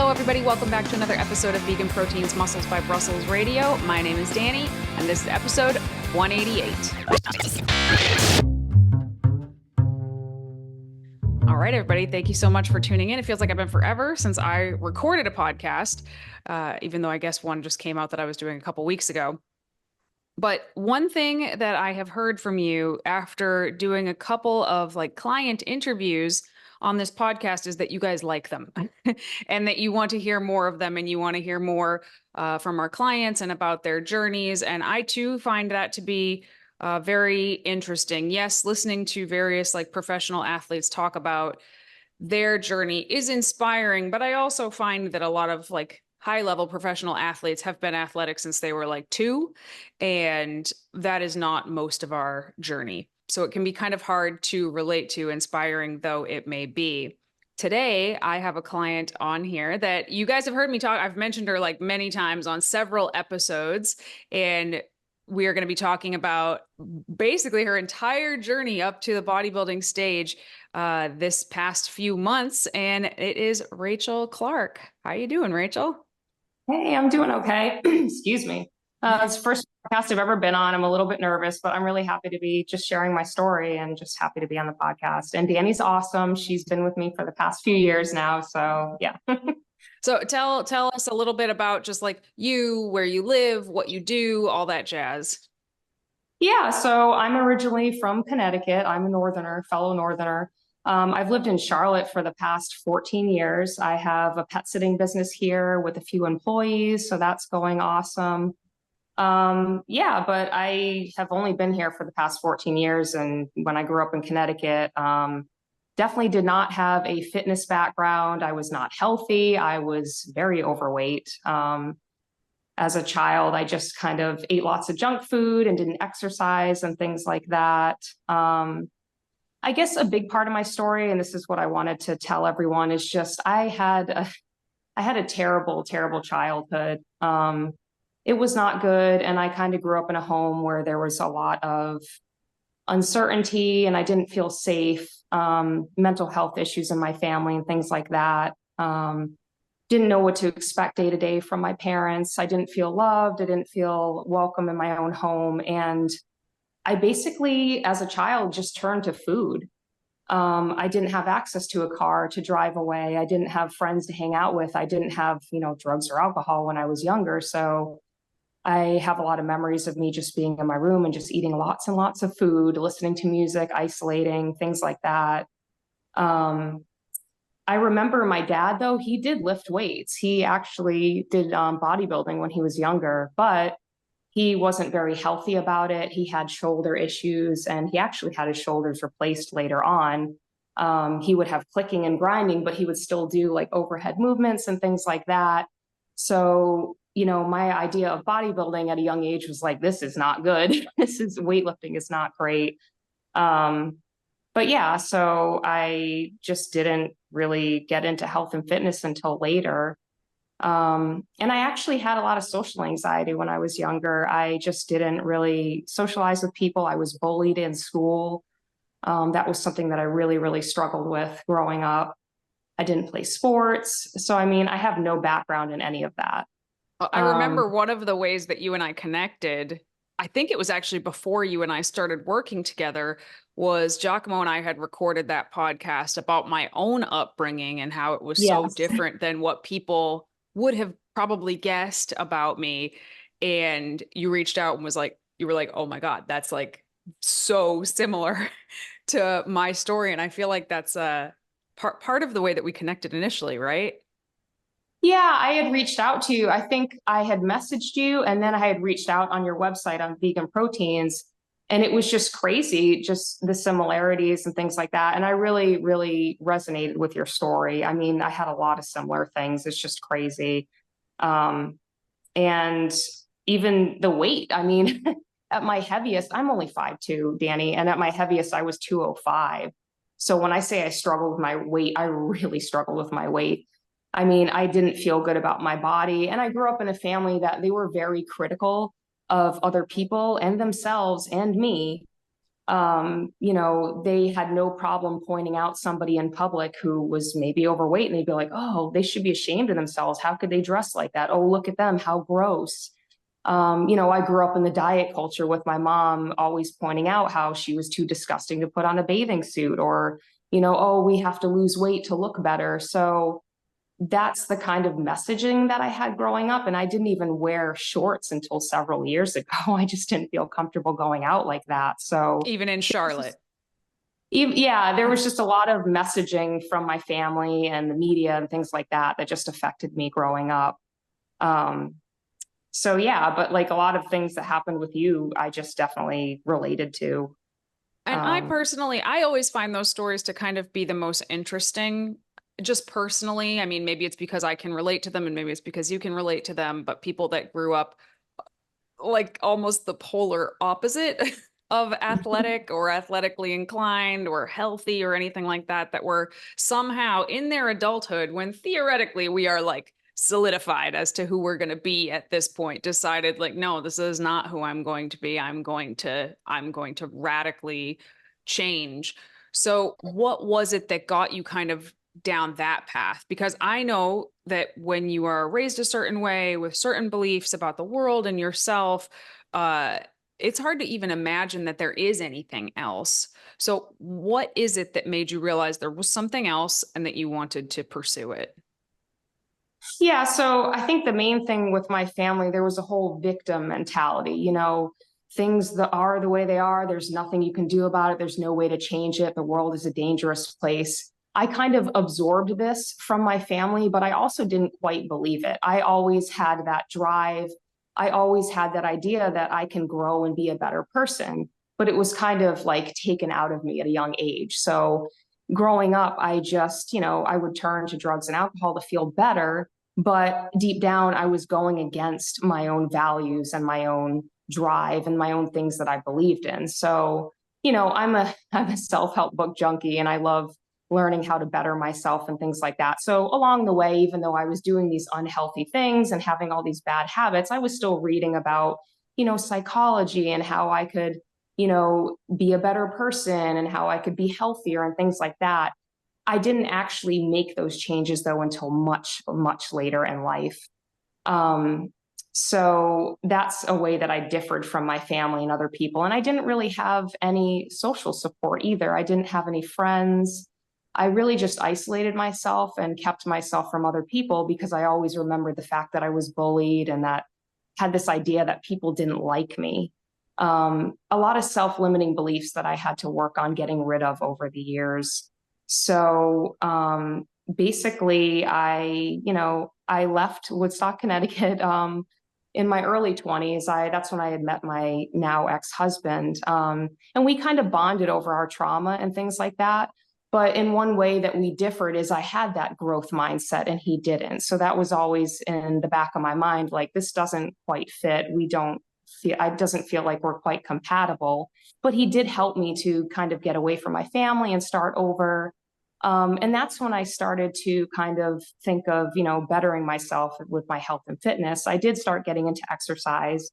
Hello, everybody. Welcome back to another episode of Vegan Proteins Muscles by Brussels Radio. My name is Danny, and this is episode 188. All right, everybody. Thank you so much for tuning in. It feels like I've been forever since I recorded a podcast, even though I guess one just came out that I was doing a couple weeks ago. But one thing that I have heard from you after doing a couple of client interviews on this podcast is that you guys like them and that you want to hear more of them, and you want to hear more from our clients and about their journeys. And I too find that to be very interesting. Yes, listening to various professional athletes talk about their journey is inspiring, but I also find that a lot of high-level professional athletes have been athletic since they were 2, and that is not most of our journey. So it can be kind of hard to relate to, inspiring though it may be. Today, I have a client on here that you guys have heard me talk. I've mentioned her many times on several episodes, and we are going to be talking about basically her entire journey up to the bodybuilding stage this past few months. And it is Rachel Clark. How you doing, Rachel? Hey, I'm doing okay. Excuse me. It's the first podcast I've ever been on. I'm a little bit nervous, but I'm really happy to be just sharing my story and just happy to be on the podcast. And Danny's awesome. She's been with me for the past few years now. So yeah. So tell us a little bit about just you, where you live, what you do, all that jazz. Yeah. So I'm originally from Connecticut. I'm a Northerner, fellow Northerner. I've lived in Charlotte for the past 14 years. I have a pet sitting business here with a few employees, so that's going awesome. Yeah, but I have only been here for the past 14 years. And when I grew up in Connecticut, definitely did not have a fitness background. I was not healthy. I was very overweight. As a child, I just kind of ate lots of junk food and didn't exercise and things like that. I guess a big part of my story, and this is what I wanted to tell everyone, is just I had a terrible, terrible childhood. It was not good. And I kind of grew up in a home where there was a lot of uncertainty and I didn't feel safe, mental health issues in my family and things like that. Didn't know what to expect day to day from my parents. I didn't feel loved. I didn't feel welcome in my own home. And I basically, as a child, just turned to food. I didn't have access to a car to drive away. I didn't have friends to hang out with. I didn't have, drugs or alcohol when I was younger. So I have a lot of memories of me just being in my room and just eating lots and lots of food, listening to music, isolating, things like that. I remember my dad, though, he did lift weights. He actually did bodybuilding when he was younger, but he wasn't very healthy about it. He had shoulder issues, and he actually had his shoulders replaced later on. He would have clicking and grinding, but he would still do overhead movements and things like that. So, my idea of bodybuilding at a young age was this is not good. Weightlifting is not great. But yeah, so I just didn't really get into health and fitness until later. And I actually had a lot of social anxiety when I was younger. I just didn't really socialize with people. I was bullied in school. That was something that I really, really struggled with growing up. I didn't play sports. So, I have no background in any of that. I remember one of the ways that you and I connected, I think it was actually before you and I started working together, was Giacomo and I had recorded that podcast about my own upbringing and how it was so different than what people would have probably guessed about me. And you reached out and you were like, oh my God, that's so similar to my story. And I feel like that's part of the way that we connected initially, right? Yeah, I had reached out to you. I think I had messaged you, and then I had reached out on your website on VeganProteins, and it was just crazy, just the similarities and things like that. And I really, really resonated with your story. I had a lot of similar things. It's just crazy. And even the weight, at my heaviest, I'm only 5'2", Danny, and at my heaviest, I was 205. So when I say I struggle with my weight, I really struggle with my weight. I didn't feel good about my body. And I grew up in a family that they were very critical of other people and themselves and me. They had no problem pointing out somebody in public who was maybe overweight, and they'd be like, oh, they should be ashamed of themselves. How could they dress like that? Oh, look at them. How gross. I grew up in the diet culture with my mom always pointing out how she was too disgusting to put on a bathing suit, or, oh, we have to lose weight to look better. So that's the kind of messaging that I had growing up. And I didn't even wear shorts until several years ago. I just didn't feel comfortable going out like that. So Even in Charlotte. yeah, there was just a lot of messaging from my family and the media and things like that that just affected me growing up. Um, so yeah, but like a lot of things that happened with you, I just definitely related to. And I always find those stories to kind of be the most interesting, just personally. I mean, maybe it's because I can relate to them and maybe it's because you can relate to them, but people that grew up like almost the polar opposite of athletic or athletically inclined or healthy or anything like that, that were somehow in their adulthood, when theoretically we are like solidified as to who we're going to be at this point, decided like, no, this is not who I'm going to be. I'm going to radically change. So what was it that got you kind of down that path? Because I know that when you are raised a certain way with certain beliefs about the world and yourself, uh, it's hard to even imagine that there is anything else. So, what is it that made you realize there was something else and that you wanted to pursue it? Yeah, so I think the main thing with my family, there was a whole victim mentality, things that are the way they are. There's nothing you can do about it. There's no way to change it. The world is a dangerous place. I kind of absorbed this from my family, but I also didn't quite believe it. I always had that drive. I always had that idea that I can grow and be a better person, but it was kind of like taken out of me at a young age. So growing up, I just, I would turn to drugs and alcohol to feel better, but deep down, I was going against my own values and my own drive and my own things that I believed in. So, I'm a self-help book junkie, and I love learning how to better myself and things like that. So along the way, even though I was doing these unhealthy things and having all these bad habits, I was still reading about, psychology and how I could, be a better person and how I could be healthier and things like that. I didn't actually make those changes though until much, much later in life. Um, so that's a way that I differed from my family and other people. And I didn't really have any social support either. I didn't have any friends. I really just isolated myself and kept myself from other people because I always remembered the fact that I was bullied and that had this idea that people didn't like me. A lot of self-limiting beliefs that I had to work on getting rid of over the years. So basically, I left Woodstock, Connecticut in my early 20s. That's when I had met my now ex-husband. And we kind of bonded over our trauma and things like that. But in one way that we differed is I had that growth mindset and he didn't. So that was always in the back of my mind, like, this doesn't quite fit. It doesn't feel like we're quite compatible. But he did help me to kind of get away from my family and start over. And that's when I started to kind of think of, bettering myself with my health and fitness. I did start getting into exercise,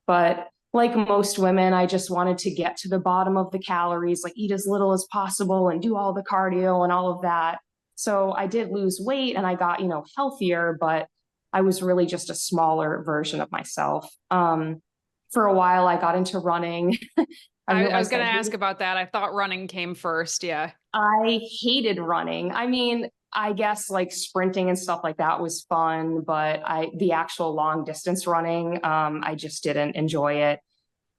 but like most women, I just wanted to get to the bottom of the calories, like eat as little as possible and do all the cardio and all of that. So I did lose weight and I got, healthier, but I was really just a smaller version of myself. For a while, I got into running. I was going to ask about that. I thought running came first. Yeah. I hated running. I mean, I guess like sprinting and stuff like that was fun, but the actual long distance running, I just didn't enjoy it.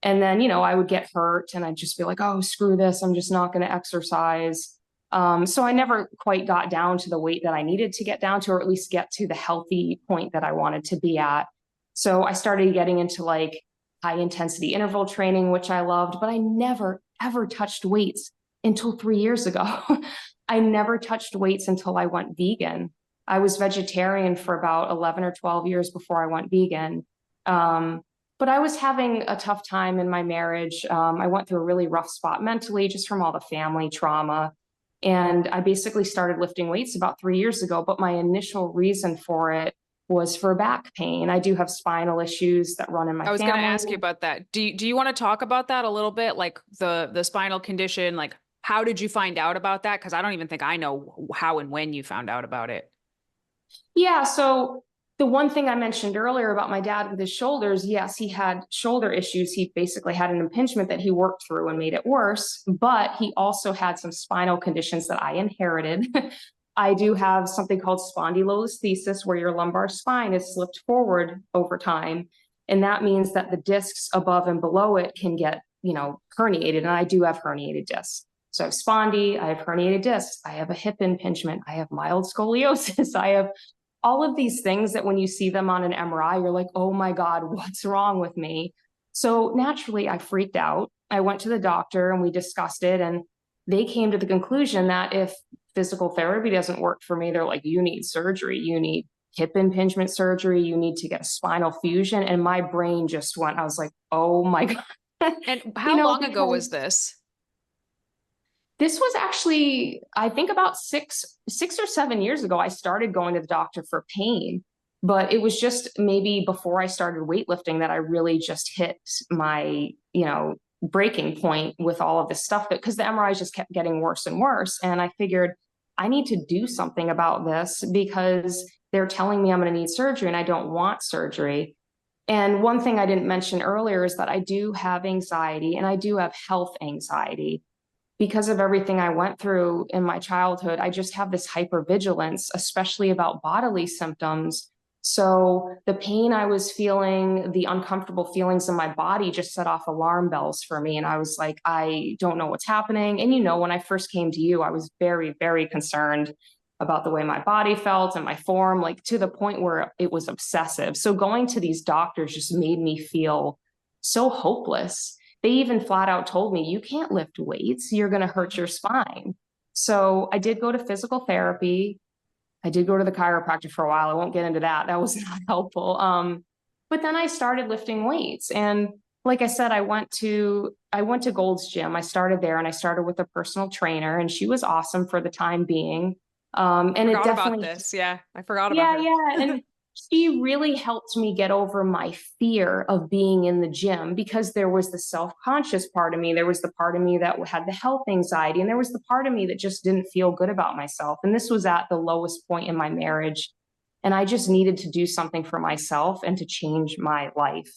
And then, I would get hurt and I'd just be like, oh, screw this. I'm just not going to exercise. So I never quite got down to the weight that I needed to get down to, or at least get to the healthy point that I wanted to be at. So I started getting into like high intensity interval training, which I loved, but I never, ever touched weights until 3 years ago. I never touched weights until I went vegan. I was vegetarian for about 11 or 12 years before I went vegan. But I was having a tough time in my marriage. I went through a really rough spot mentally, just from all the family trauma. And I basically started lifting weights about 3 years ago. But my initial reason for it was for back pain. I do have spinal issues that run in my I was going to family. ask you about that. Do you want to talk about that a little bit? Like the spinal condition, like how did you find out about that? Because I don't even think I know how and when you found out about it. Yeah, so the one thing I mentioned earlier about my dad with his shoulders, yes, he had shoulder issues. He basically had an impingement that he worked through and made it worse, but he also had some spinal conditions that I inherited. I do have something called spondylolisthesis, where your lumbar spine is slipped forward over time. And that means that the discs above and below it can get, herniated. And I do have herniated discs. So I have spondy, I have herniated discs, I have a hip impingement, I have mild scoliosis, I have all of these things that when you see them on an MRI, you're like, oh my God, what's wrong with me? So naturally, I freaked out. I went to the doctor and we discussed it. And they came to the conclusion that if physical therapy doesn't work for me, they're like, you need surgery, you need hip impingement surgery, you need to get a spinal fusion. And my brain just went, I was like, oh my God. And how long ago was this? This was actually, I think about 6 or 7 years ago, I started going to the doctor for pain, but it was just maybe before I started weightlifting that I really just hit my, breaking point with all of this stuff, because the MRIs just kept getting worse and worse. And I figured I need to do something about this because they're telling me I'm going to need surgery and I don't want surgery. And one thing I didn't mention earlier is that I do have anxiety and I do have health anxiety because of everything I went through in my childhood. I just have this hypervigilance, especially about bodily symptoms. So the pain I was feeling, the uncomfortable feelings in my body just set off alarm bells for me. And I was like, I don't know what's happening. And when I first came to you, I was very, very concerned about the way my body felt and my form, like to the point where it was obsessive. So going to these doctors just made me feel so hopeless. They even flat out told me, you can't lift weights, you're going to hurt your spine. So I did go to physical therapy. I did go to the chiropractor for a while. I won't get into that. That was not helpful. But then I started lifting weights. And like I said, I went to Gold's Gym. I started there and I started with a personal trainer and she was awesome for the time being. And it Forgot about definitely, this. Yeah, I forgot about her. yeah. And she really helped me get over my fear of being in the gym, because there was the self-conscious part of me. There was the part of me that had the health anxiety, and there was the part of me that just didn't feel good about myself. And this was at the lowest point in my marriage. And I just needed to do something for myself and to change my life.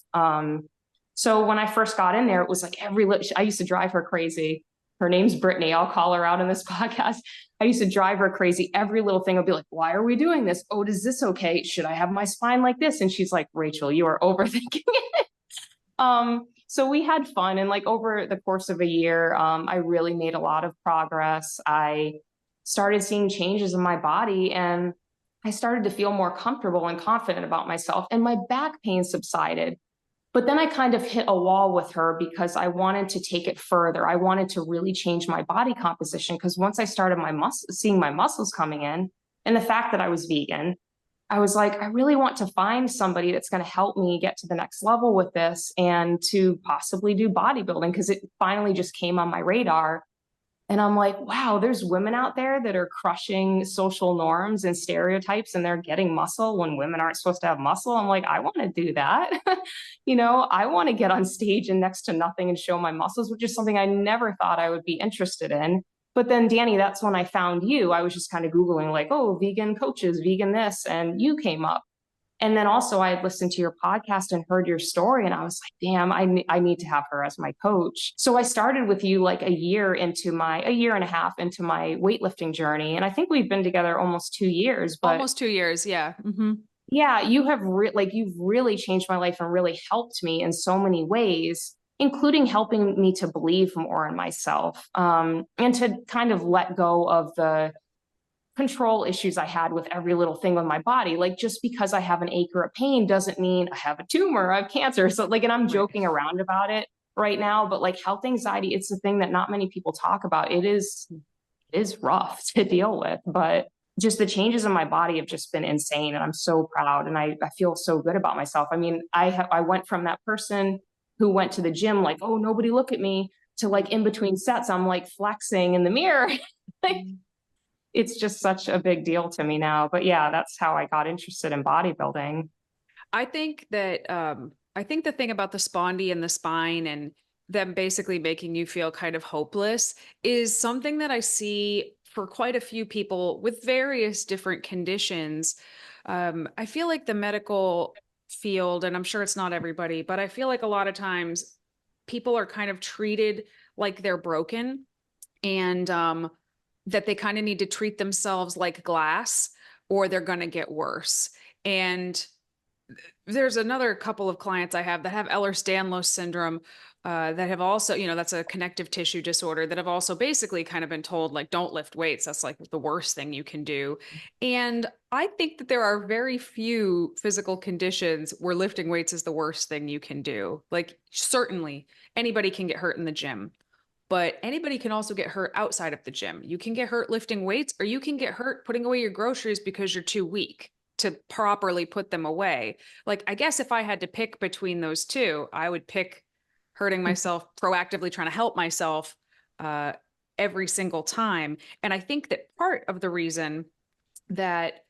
So when I first got in there, it was like I used to drive her crazy. Her name's Brittany. I'll call her out in this podcast. I used to drive her crazy. Every little thing would be like, why are we doing this? Oh, is this okay? Should I have my spine like this? And she's like, Rachel, you are overthinking it. So we had fun. And like over the course of a year, I really made a lot of progress. I started seeing changes in my body and I started to feel more comfortable and confident about myself. And my back pain subsided. But then I kind of hit a wall with her because I wanted to take it further. I wanted to really change my body composition, because once I started seeing my muscles coming in, and the fact that I was vegan, I was like, I really want to find somebody that's going to help me get to the next level with this and to possibly do bodybuilding, because it finally just came on my radar. And I'm like, wow, there's women out there that are crushing social norms and stereotypes and they're getting muscle when women aren't supposed to have muscle. I'm like, I want to do that. I want to get on stage and next to nothing and show my muscles, which is something I never thought I would be interested in. But then, Danny, that's when I found you. I was just kind of Googling like, oh, vegan coaches, vegan this, and you came up. And then also I had listened to your podcast and heard your story. And I was like, damn, I need to have her as my coach. So I started with you like a year and a half into my weightlifting journey. And I think we've been together almost 2 years. But almost 2 years. Yeah. Mm-hmm. Yeah, you've really changed my life and really helped me in so many ways, including helping me to believe more in myself, and to kind of let go of the control issues I had with every little thing on my body. Like, just because I have an ache or a pain doesn't mean I have a tumor, I have cancer. So like, and I'm joking around about it right now, but like health anxiety, it's the thing that not many people talk about. It is rough to deal with, but just the changes in my body have just been insane. And I'm so proud. And I feel so good about myself. I mean, I went from that person who went to the gym, like, oh, nobody look at me, to like in between sets, I'm like flexing in the mirror. Like, it's just such a big deal to me now. But yeah, that's how I got interested in bodybuilding. I think that I think the thing about the spondy and the spine and them basically making you feel kind of hopeless is something that I see for quite a few people with various different conditions. I feel like the medical field, and I'm sure it's not everybody, but I feel like a lot of times people are kind of treated like they're broken, and that they kind of need to treat themselves like glass or they're going to get worse. And there's another couple of clients I have that have Ehlers-Danlos syndrome, that have also, that's a connective tissue disorder, that have also basically kind of been told, like, don't lift weights. That's like the worst thing you can do. And I think that there are very few physical conditions where lifting weights is the worst thing you can do. Like, certainly anybody can get hurt in the gym, but anybody can also get hurt outside of the gym. You can get hurt lifting weights, or you can get hurt putting away your groceries because you're too weak to properly put them away. Like, I guess if I had to pick between those two, I would pick hurting myself, proactively trying to help myself uh, every single time. And I think that part of the reason that,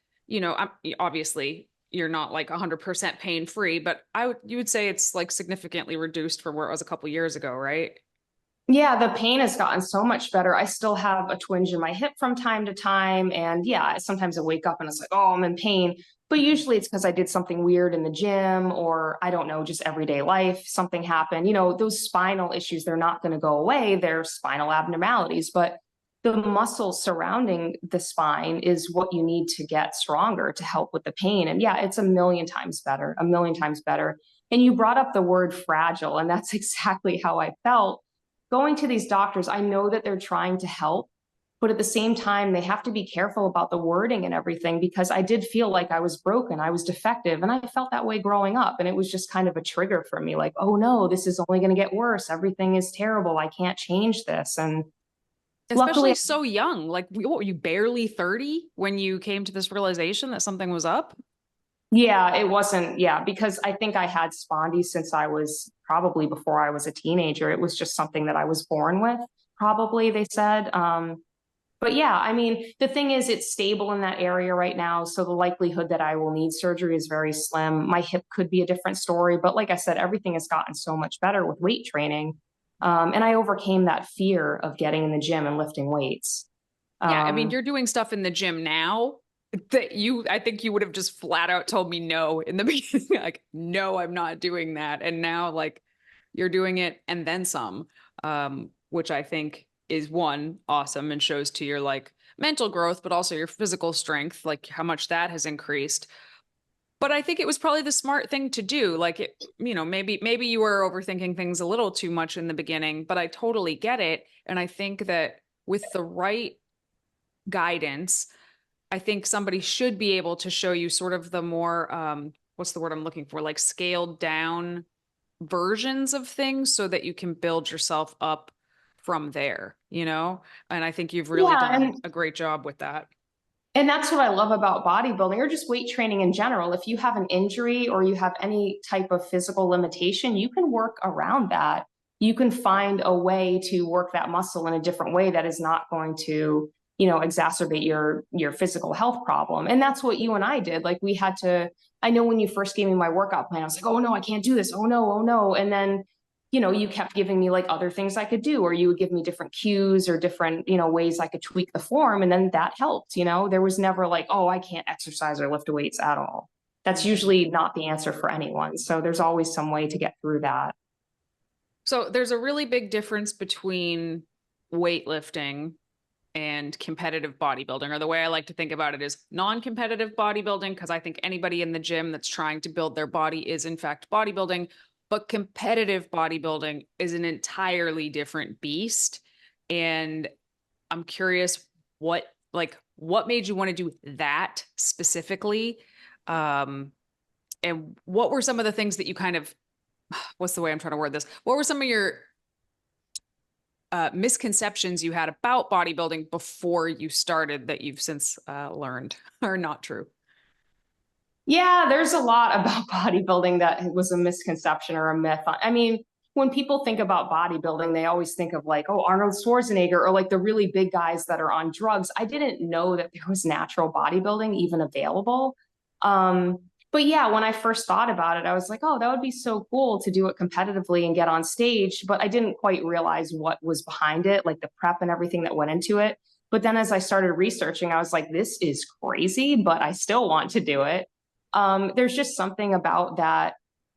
obviously you're not like 100% pain free, but you would say it's like significantly reduced from where it was a couple years ago, right? Yeah, the pain has gotten so much better. I still have a twinge in my hip from time to time. And yeah, sometimes I wake up and it's like, oh, I'm in pain. But usually it's because I did something weird in the gym, or I don't know, just everyday life, something happened. Those spinal issues, they're not going to go away. They're spinal abnormalities, but the muscle surrounding the spine is what you need to get stronger to help with the pain. And yeah, it's a million times better, a million times better. And you brought up the word fragile, and that's exactly how I felt going to these doctors. I know that they're trying to help, but at the same time, they have to be careful about the wording and everything, because I did feel like I was broken, I was defective, and I felt that way growing up. And it was just kind of a trigger for me, like, oh no, this is only going to get worse. Everything is terrible. I can't change this. And Especially luckily, so young. Like, what were you, barely 30 when you came to this realization that something was up? yeah, it wasn't, yeah, because I think I had spondy since I was probably before I was a teenager. It was just something that I was born with, probably, they said. But yeah, I mean, the thing is, it's stable in that area right now. So the likelihood that I will need surgery is very slim. My hip could be a different story. But like I said, everything has gotten so much better with weight training. And I overcame that fear of getting in the gym and lifting weights. Yeah, I mean, Um, you're doing stuff in the gym now that I think you would have just flat out told me no in the beginning. Like, no, I'm not doing that. And now, like, you're doing it and then some, which I think is one, awesome, and shows to your like mental growth, but also your physical strength, like how much that has increased. But I think it was probably the smart thing to do. Like, maybe you were overthinking things a little too much in the beginning, but I totally get it. And I think that with the right guidance, I think somebody should be able to show you sort of the more, what's the word I'm looking for? Like, scaled down versions of things so that you can build yourself up from there, you know? And I think you've really yeah, done and a great job with that. that's what I love about bodybuilding, or just weight training in general. If you have an injury or you have any type of physical limitation, you can work around that. You can find a way to work that muscle in a different way that is not going to, exacerbate your physical health problem. And that's what you and I did. Like, we had to, I know when you first gave me my workout plan, I was like, oh no, I can't do this. Oh no, oh no. And then you kept giving me like other things I could do, or you would give me different cues or different, ways I could tweak the form. And then that helped. There was never like, oh, I can't exercise or lift weights at all. That's Mhm. usually not the answer for anyone. So there's always some way to get through that. So there's a really big difference between weightlifting and competitive bodybuilding, or the way I like to think about it is non-competitive bodybuilding, because I think anybody in the gym that's trying to build their body is in fact bodybuilding, but competitive bodybuilding is an entirely different beast. And I'm curious what made you want to do that specifically? Um, and what were some of the things that you kind of, what's the way I'm trying to word this? What were some of your misconceptions you had about bodybuilding before you started that you've since learned are not true? Yeah, there's a lot about bodybuilding that was a misconception or a myth. I mean, when people think about bodybuilding, they always think of like, oh, Arnold Schwarzenegger or like the really big guys that are on drugs. I didn't know that there was natural bodybuilding even available. Um, but yeah, when I first thought about it, I was like, oh, that would be so cool to do it competitively and get on stage. But I didn't quite realize what was behind it, like the prep and everything that went into it. But then as I started researching, I was like, this is crazy, but I still want to do it. There's just something about that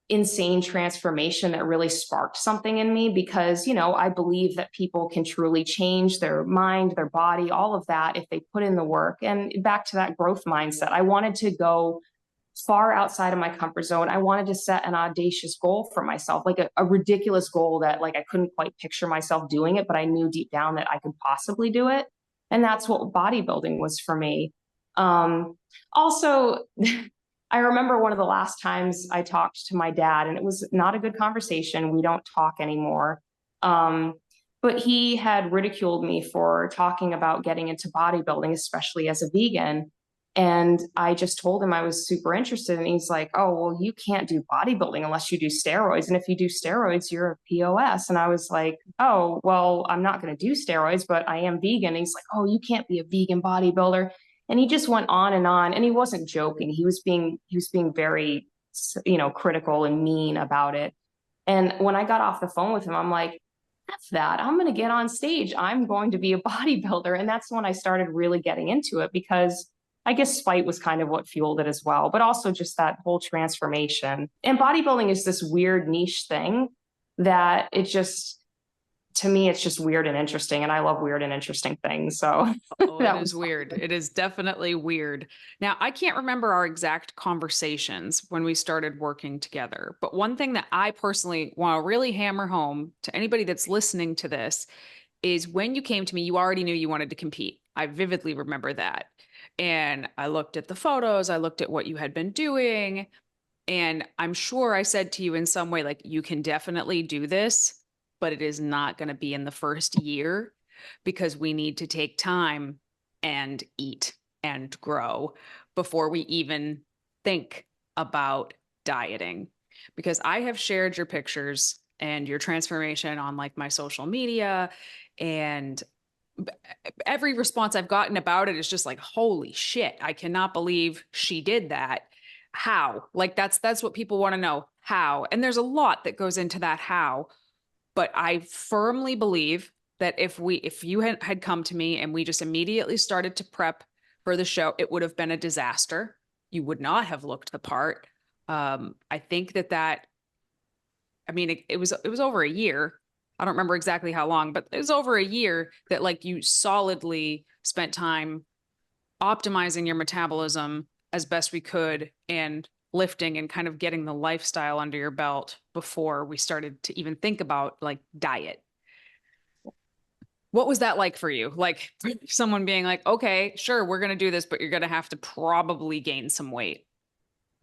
insane transformation that really sparked something in me because, you know, I believe that people can truly change their mind, their body, all of that if they put in the work. And back to that growth mindset, I wanted to go far outside of my comfort zone. I wanted to set an audacious goal for myself, like a ridiculous goal that like I couldn't quite picture myself doing it, but I knew deep down that I could possibly do it. And that's what bodybuilding was for me. Also, I remember one of the last times I talked to my dad, and it was not a good conversation. We don't talk anymore. But he had ridiculed me for talking about getting into bodybuilding, especially as a vegan. And I just told him I was super interested. And he's like, oh, well, you can't do bodybuilding unless you do steroids. And if you do steroids, you're a POS. And I was like, oh, well, I'm not going to do steroids, but I am vegan. And he's like, oh, you can't be a vegan bodybuilder. And he just went on, and he wasn't joking. He was being very, you know, critical and mean about it. And when I got off the phone with him, I'm like, that's that. I'm going to get on stage. I'm going to be a bodybuilder. And that's when I started really getting into it because I guess spite was kind of what fueled it as well, but also just that whole transformation. And bodybuilding is this weird niche thing that it just, to me, it's just weird and interesting. And I love weird and interesting things. So Oh, it is weird. It is definitely weird. Now, I can't remember our exact conversations when we started working together, but one thing that I personally want to really hammer home to anybody that's listening to this is when you came to me, you already knew you wanted to compete. I vividly remember that. And I looked at the photos, I looked at what you had been doing, and I'm sure I said to you in some way, like, you can definitely do this, but it is not going to be in the first year because we need to take time and eat and grow before we even think about dieting. Because I have shared your pictures and your transformation on like my social media, and every response I've gotten about it is just like, holy shit, I cannot believe she did that. How? Like that's what people want to know. How? And there's a lot that goes into that how. But I firmly believe that if you had come to me and we just immediately started to prep for the show, it would have been a disaster. You would not have looked the part. I think that I mean, it was over a year. I don't remember exactly how long, but it was over a year that like you solidly spent time optimizing your metabolism as best we could and lifting and kind of getting the lifestyle under your belt before we started to even think about like diet. What was that like for you? Like someone being like, okay, sure, we're going to do this, but you're going to have to probably gain some weight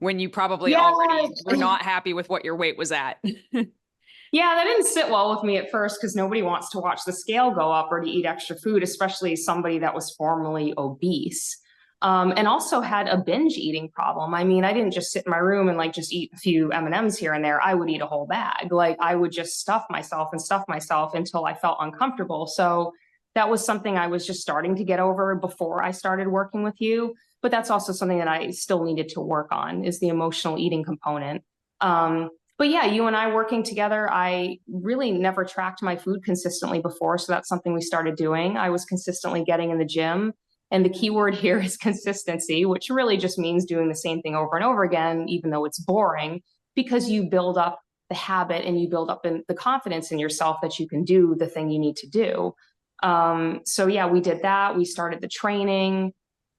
when you probably yeah, already were not happy with what your weight was at. yeah, that didn't sit well with me at first because nobody wants to watch the scale go up or to eat extra food, especially somebody that was formerly obese. And also had a binge eating problem. I mean, I didn't just sit in my room and like just eat a few M&Ms here and there. I would eat a whole bag. Like I would just stuff myself until I felt uncomfortable. So that was something I was just starting to get over before I started working with you. But that's also something that I still needed to work on is the emotional eating component. But yeah, you and I working together, I really never tracked my food consistently before. So that's something we started doing. I was consistently getting in the gym. And the key word here is consistency, which really just means doing the same thing over and over again, even though it's boring, because you build up the habit and you build up the confidence in yourself that you can do the thing you need to do. So yeah, we did that. We started the training,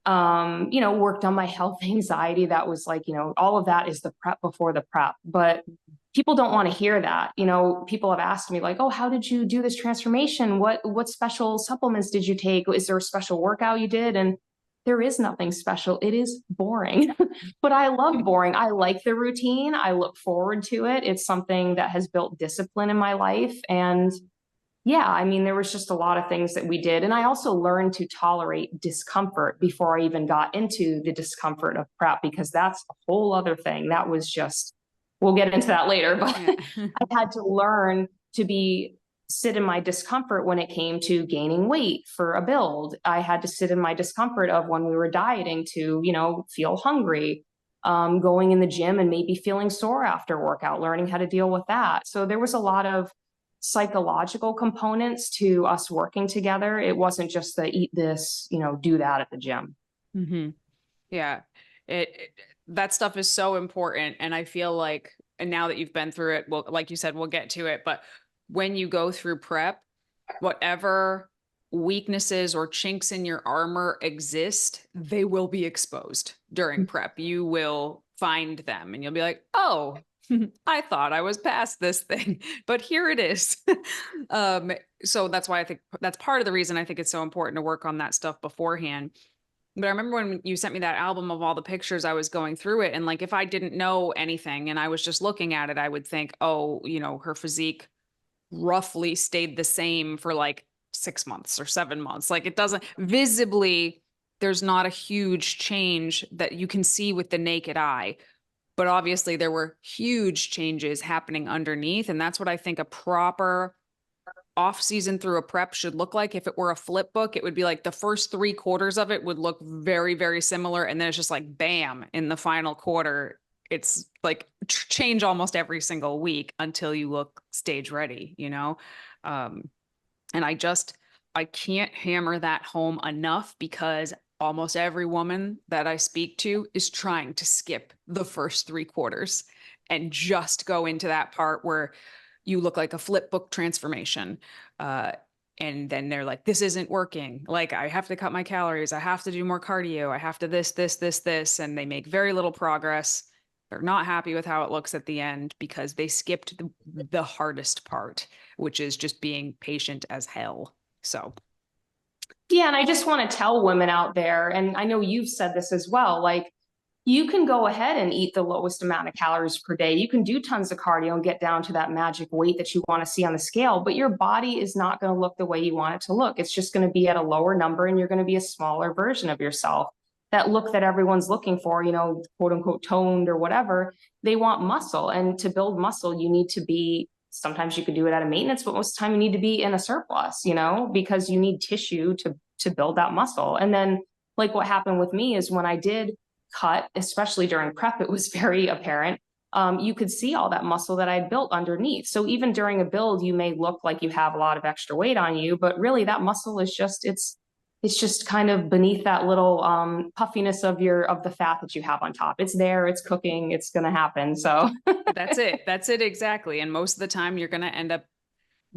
you know, worked on my health anxiety. That was like, you know, all of that is the prep before the prep. But people don't want to hear that. You know, people have asked me like, oh, how did you do this transformation? What special supplements did you take? Is there a special workout you did? And there is nothing special. It is boring, but I love boring. I like the routine. I look forward to it. It's something that has built discipline in my life. And yeah, I mean, there was just a lot of things that we did. And I also learned to tolerate discomfort before I even got into the discomfort of prep, because that's a whole other thing. That was just we'll get into that later, but Yeah. I had to learn to sit in my discomfort when it came to gaining weight for a build. I had to sit in my discomfort of when we were dieting to, feel hungry, going in the gym and maybe feeling sore after workout, learning how to deal with that. So there was a lot of psychological components to us working together. It wasn't just the eat this, do that at the gym. Mm-hmm. Yeah. That stuff is so important. And I feel like, and now that you've been through it, well, like you said, we'll get to it, but when you go through prep, whatever weaknesses or chinks in your armor exist, they will be exposed during prep. You will find them and you'll be like, oh, I thought I was past this thing, but here it is. So that's why I think that's part of the reason I think it's so important to work on that stuff beforehand. But I remember when you sent me that album of all the pictures, I was going through it. And like, if I didn't know anything and I was just looking at it, I would think, oh, her physique roughly stayed the same for like 6 months or 7 months. Like it doesn't visibly, there's not a huge change that you can see with the naked eye. But obviously there were huge changes happening underneath. And that's what I think a proper off season through a prep should look like. If it were a flip book, it would be like the first 3 quarters of it would look very, very similar. And then it's just like, bam, in the final quarter, it's like change almost every single week until you look stage ready, and I can't hammer that home enough because almost every woman that I speak to is trying to skip the first 3 quarters and just go into that part where you look like a flip book transformation. And then they're like, this isn't working. Like, I have to cut my calories. I have to do more cardio. I have to this. And they make very little progress. They're not happy with how it looks at the end because they skipped the hardest part, which is just being patient as hell. So. Yeah. And I just want to tell women out there, and I know you've said this as well, like, you can go ahead and eat the lowest amount of calories per day. You can do tons of cardio and get down to that magic weight that you want to see on the scale, but your body is not going to look the way you want it to look. It's just going to be at a lower number and you're going to be a smaller version of yourself. That look that everyone's looking for, quote unquote, toned or whatever, they want muscle. And to build muscle, you need to be, sometimes you could do it at a maintenance, but most of the time you need to be in a surplus, because you need tissue to build that muscle. And then like what happened with me is when I did cut, especially during prep, it was very apparent. You could see all that muscle that I had built underneath. So even during a build, you may look like you have a lot of extra weight on you, but really that muscle is just, it's just kind of beneath that little puffiness of the fat that you have on top. It's there, it's cooking, it's going to happen. So That's it exactly. And most of the time you're going to end up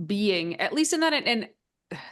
being, at least in that, and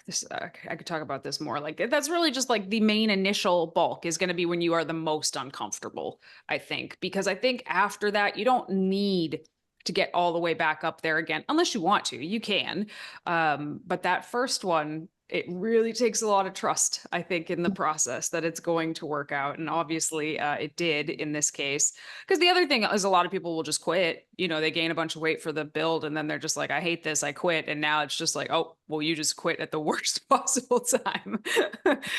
this I could talk about this more, like that's really just like the main initial bulk is going to be when you are the most uncomfortable, I think, because I think after that you don't need to get all the way back up there again unless you want to. You can, but that first one, it really takes a lot of trust, I think, in the process that it's going to work out. And obviously it did in this case. Because the other thing is a lot of people will just quit. They gain a bunch of weight for the build and then they're just like, I hate this, I quit. And now it's just like, oh, well, you just quit at the worst possible time.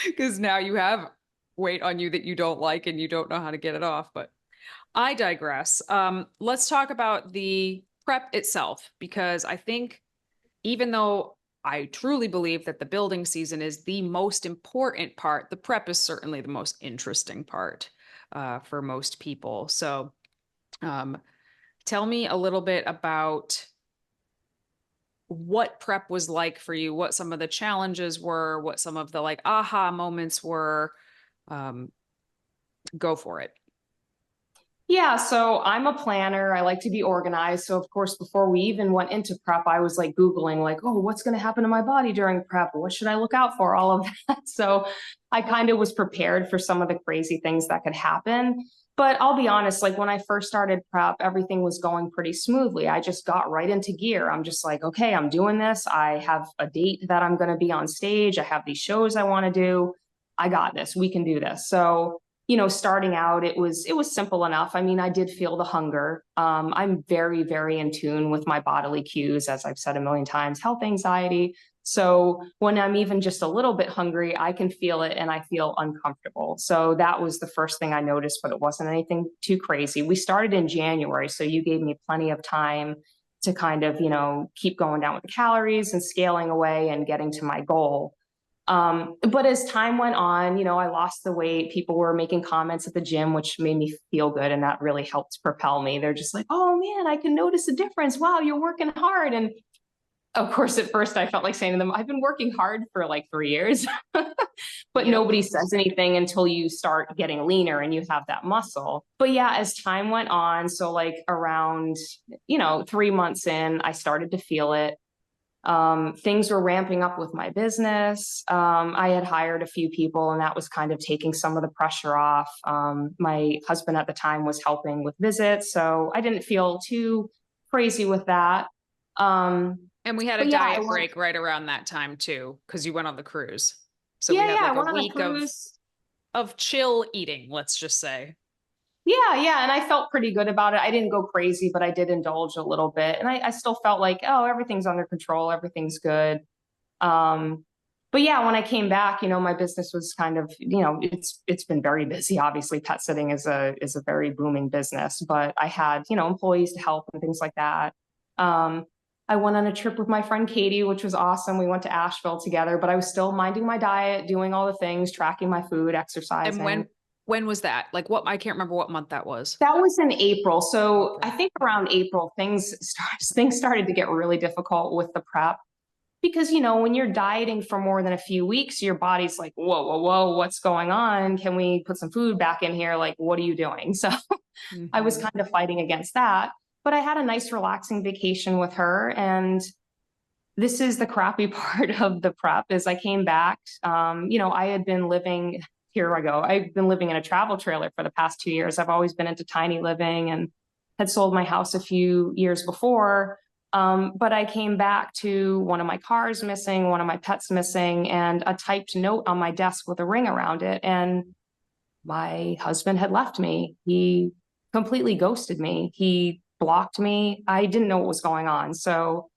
Because now you have weight on you that you don't like and you don't know how to get it off. But I digress. Let's talk about the prep itself, because I think even though I truly believe that the building season is the most important part, the prep is certainly the most interesting part for most people. So tell me a little bit about what prep was like for you, what some of the challenges were, what some of the like aha moments were. Go for it. Yeah, so I'm a planner. I like to be organized. So of course, before we even went into prep, I was like Googling like, oh, what's going to happen to my body during prep? What should I look out for? All of that. So I kind of was prepared for some of the crazy things that could happen. But I'll be honest, like when I first started prep, everything was going pretty smoothly. I just got right into gear. I'm just like, okay, I'm doing this. I have a date that I'm going to be on stage. I have these shows I want to do. I got this. We can do this. So starting out, it was simple enough. I mean, I did feel the hunger. I'm very, very in tune with my bodily cues, as I've said a million times, health anxiety. So when I'm even just a little bit hungry, I can feel it and I feel uncomfortable. So that was the first thing I noticed, but it wasn't anything too crazy. We started in January, so you gave me plenty of time to kind of, keep going down with the calories and scaling away and getting to my goal. But as time went on, I lost the weight. People were making comments at the gym, which made me feel good. And that really helped propel me. They're just like, oh man, I can notice a difference. Wow, you're working hard. And of course, at first I felt like saying to them, I've been working hard for like 3 years, but Yep. nobody says anything until you start getting leaner and you have that muscle. But yeah, as time went on, so like around, 3 months in, I started to feel it. Things were ramping up with my business. I had hired a few people, and that was kind of taking some of the pressure off. My husband at the time was helping with visits, so I didn't feel too crazy with that. And we had a But yeah, diet break right around that time too, because you went on the cruise. So we yeah, had I like a went on a week cruise. of chill eating, let's just say. Yeah, and I felt pretty good about it. I didn't go crazy, but I did indulge a little bit, and I still felt like, oh, everything's under control, everything's good. Um, but yeah, when I came back, my business was kind of, it's been very busy. Obviously, pet sitting is a very booming business, but I had, employees to help and things like that. Um, I went on a trip with my friend Katie, which was awesome. We went to Asheville together, but I was still minding my diet, doing all the things, tracking my food, And exercising. when was that? Like what I can't remember what month that was. That was in April. So I April. think around April, things started to get really difficult with the prep because, when you're dieting for more than a few weeks, your body's like, whoa, what's going on? Can we put some food back in here? Like, what are you doing? So I was Mm-hmm. kind of fighting against that. But I had a nice, relaxing vacation with her. And this is the crappy part of the prep is I came back. I had been living, here I go. I've been living in a travel trailer for the past 2 years. I've always been into tiny living and had sold my house a few years before. But I came back to one of my cars missing, one of my pets missing, and a typed note on my desk with a ring around it. And my husband had left me. He completely ghosted me. He blocked me. I didn't know what was going on. So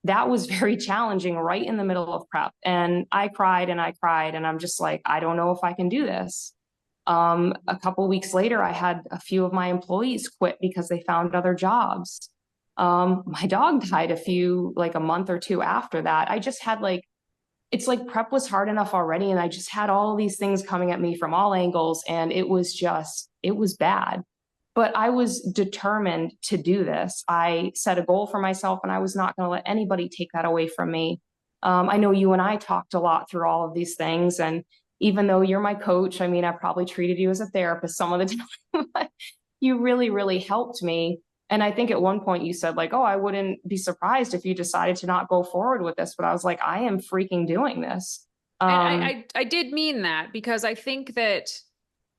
that was very challenging right in the middle of prep. And I cried and I cried. And I'm just like, I don't know if I can do this. A couple weeks later, I had a few of my employees quit because they found other jobs. My dog died like a month or two after that. I just had like, it's like prep was hard enough already. And I just had all these things coming at me from all angles. And it was bad. But I was determined to do this. I set a goal for myself and I was not going to let anybody take that away from me. I know you and I talked a lot through all of these things. And even though you're my coach, I mean, I probably treated you as a therapist some of the time, but you really, really helped me. And I think at one point you said, like, oh, I wouldn't be surprised if you decided to not go forward with this. But I was like, I am freaking doing this. And Um, I did mean that because I think that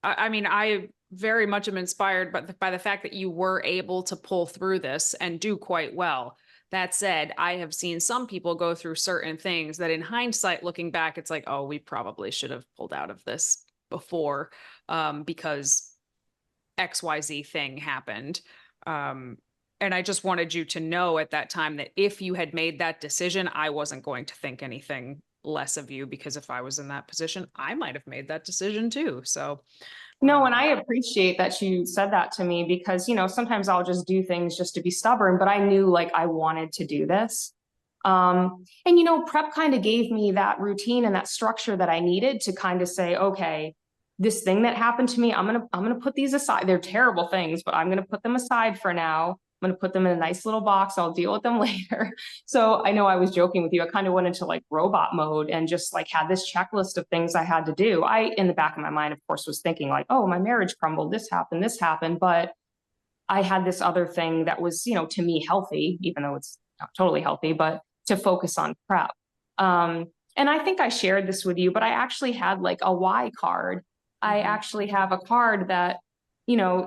I mean I very much am inspired by the fact that you were able to pull through this and do quite well. That said, I have seen some people go through certain things that in hindsight, looking back, it's like, oh, we probably should have pulled out of this before because XYZ thing happened. Um, and I just wanted you to know at that time that if you had made that decision, I wasn't going to think anything less of you because if I was in that position, I might have made that decision too. So, No, and I appreciate that you said that to me because, sometimes I'll just do things just to be stubborn, but I knew like I wanted to do this. And prep kind of gave me that routine and that structure that I needed to kind of say, okay, this thing that happened to me, I'm gonna put these aside. They're terrible things, but I'm gonna put them aside for now. I'm gonna put them in a nice little box. I'll deal with them later. So I know I was joking with you. I kind of went into like robot mode and just like had this checklist of things I had to do. I, in the back of my mind, of course, was thinking like, oh, my marriage crumbled. This happened. This happened. But I had this other thing that was, to me healthy, even though it's not totally healthy, but to focus on prep. And I think I shared this with you, but I actually had like a why card. I actually have a card that,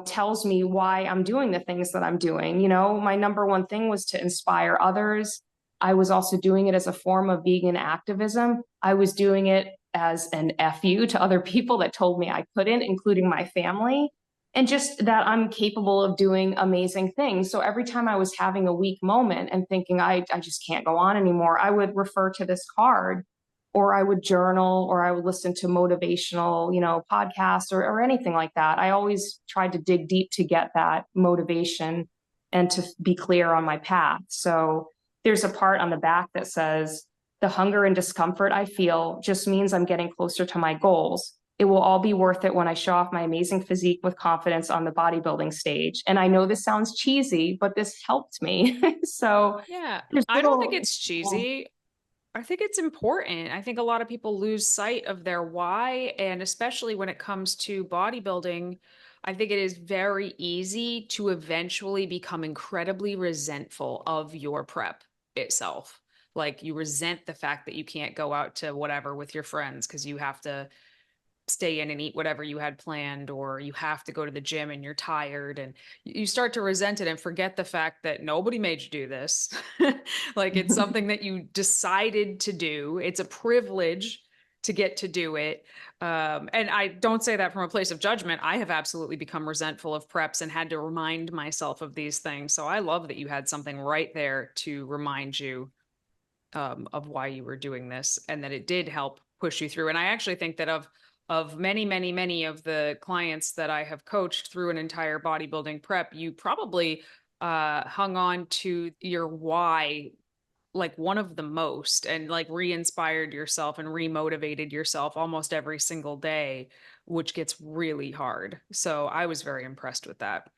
tells me why I'm doing the things that I'm doing. My number one thing was to inspire others. I was also doing it as a form of vegan activism. I was doing it as an FU to other people that told me I couldn't, including my family. and just that I'm capable of doing amazing things. So every time I was having a weak moment and thinking I just can't go on anymore, I would refer to this card, or I would journal, or I would listen to motivational, podcasts, or anything like that. I always tried to dig deep to get that motivation and to be clear on my path. So there's a part on the back that says, the hunger and discomfort I feel just means I'm getting closer to my goals. It will all be worth it when I show off my amazing physique with confidence on the bodybuilding stage. And I know this sounds cheesy, but this helped me. So Yeah, there's I don't think little, it's cheesy. I think it's important. I think a lot of people lose sight of their why. And especially when it comes to bodybuilding, I think it is very easy to eventually become incredibly resentful of your prep itself. Like you resent the fact that you can't go out to whatever with your friends because you have to stay in and eat whatever you had planned, or you have to go to the gym and you're tired, and you start to resent it and forget the fact that nobody made you do this. Like it's something that you decided to do. It's a privilege to get to do it. And I don't say that from a place of judgment. I have absolutely become resentful of preps and had to remind myself of these things. So I love that you had something right there to remind you of why you were doing this, and that it did help push you through. And I actually think that of many, many, many of the clients that I have coached through an entire bodybuilding prep, you probably hung on to your why like one of the most, and like re-inspired yourself and re-motivated yourself almost every single day, which gets really hard. So I was very impressed with that.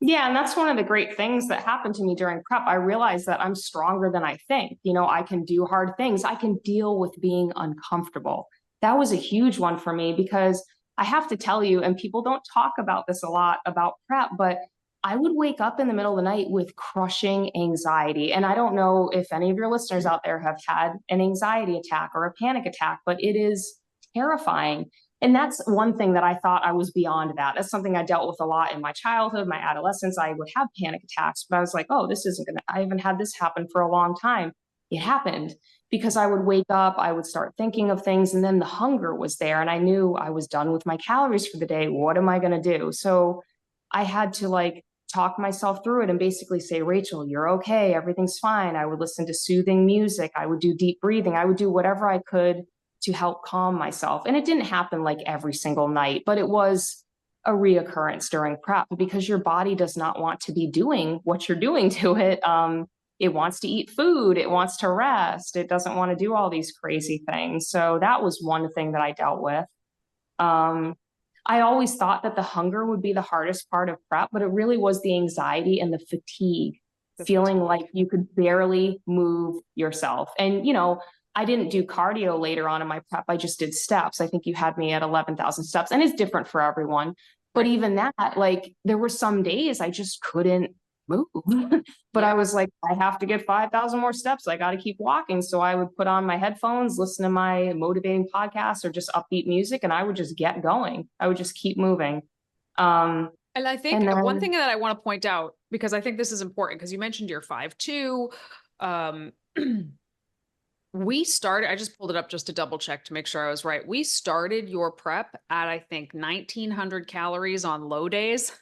yeah, and that's one of the great things that happened to me during prep. I realized that I'm stronger than I think. I can do hard things. I can deal with being uncomfortable. That was a huge one for me because I have to tell you, and people don't talk about this a lot about prep, but I would wake up in the middle of the night with crushing anxiety. And I don't know if any of your listeners out there have had an anxiety attack or a panic attack, but it is terrifying. And that's one thing that I thought I was beyond that. That's something I dealt with a lot in my childhood, my adolescence. I would have panic attacks, but I was like, oh, this isn't going to, I haven't had this happen for a long time. It happened because I would wake up, I would start thinking of things, and then the hunger was there. And I knew I was done with my calories for the day. What am I going to do? So I had to like talk myself through it and basically say, Rachel, you're okay. Everything's fine. I would listen to soothing music. I would do deep breathing. I would do whatever I could to help calm myself. And it didn't happen like every single night, but it was a reoccurrence during prep because your body does not want to be doing what you're doing to it. It wants to eat food, it wants to rest, it doesn't want to do all these crazy things. So that was one thing that I dealt with. Um, I always thought that the hunger would be the hardest part of prep, but it really was the anxiety and the fatigue, The feeling fatigue. like you could barely move yourself. And, I didn't do cardio later on in my prep. I just did steps. I think you had me at 11,000 steps, and it's different for everyone. But Right. even that, like, there were some days I just couldn't move. But I Yeah. was like, I have to get 5,000 more steps. I got to keep walking. So I would put on my headphones, listen to my motivating podcasts or just upbeat music, and I would just get going. I would just keep moving. Um, And I think and one then, thing that I want to point out, because I think this is important, because you mentioned your 5'2". Um, we started, I just pulled it up just to double check to make sure I was right. We started your prep at, I think, 1,900 calories on low days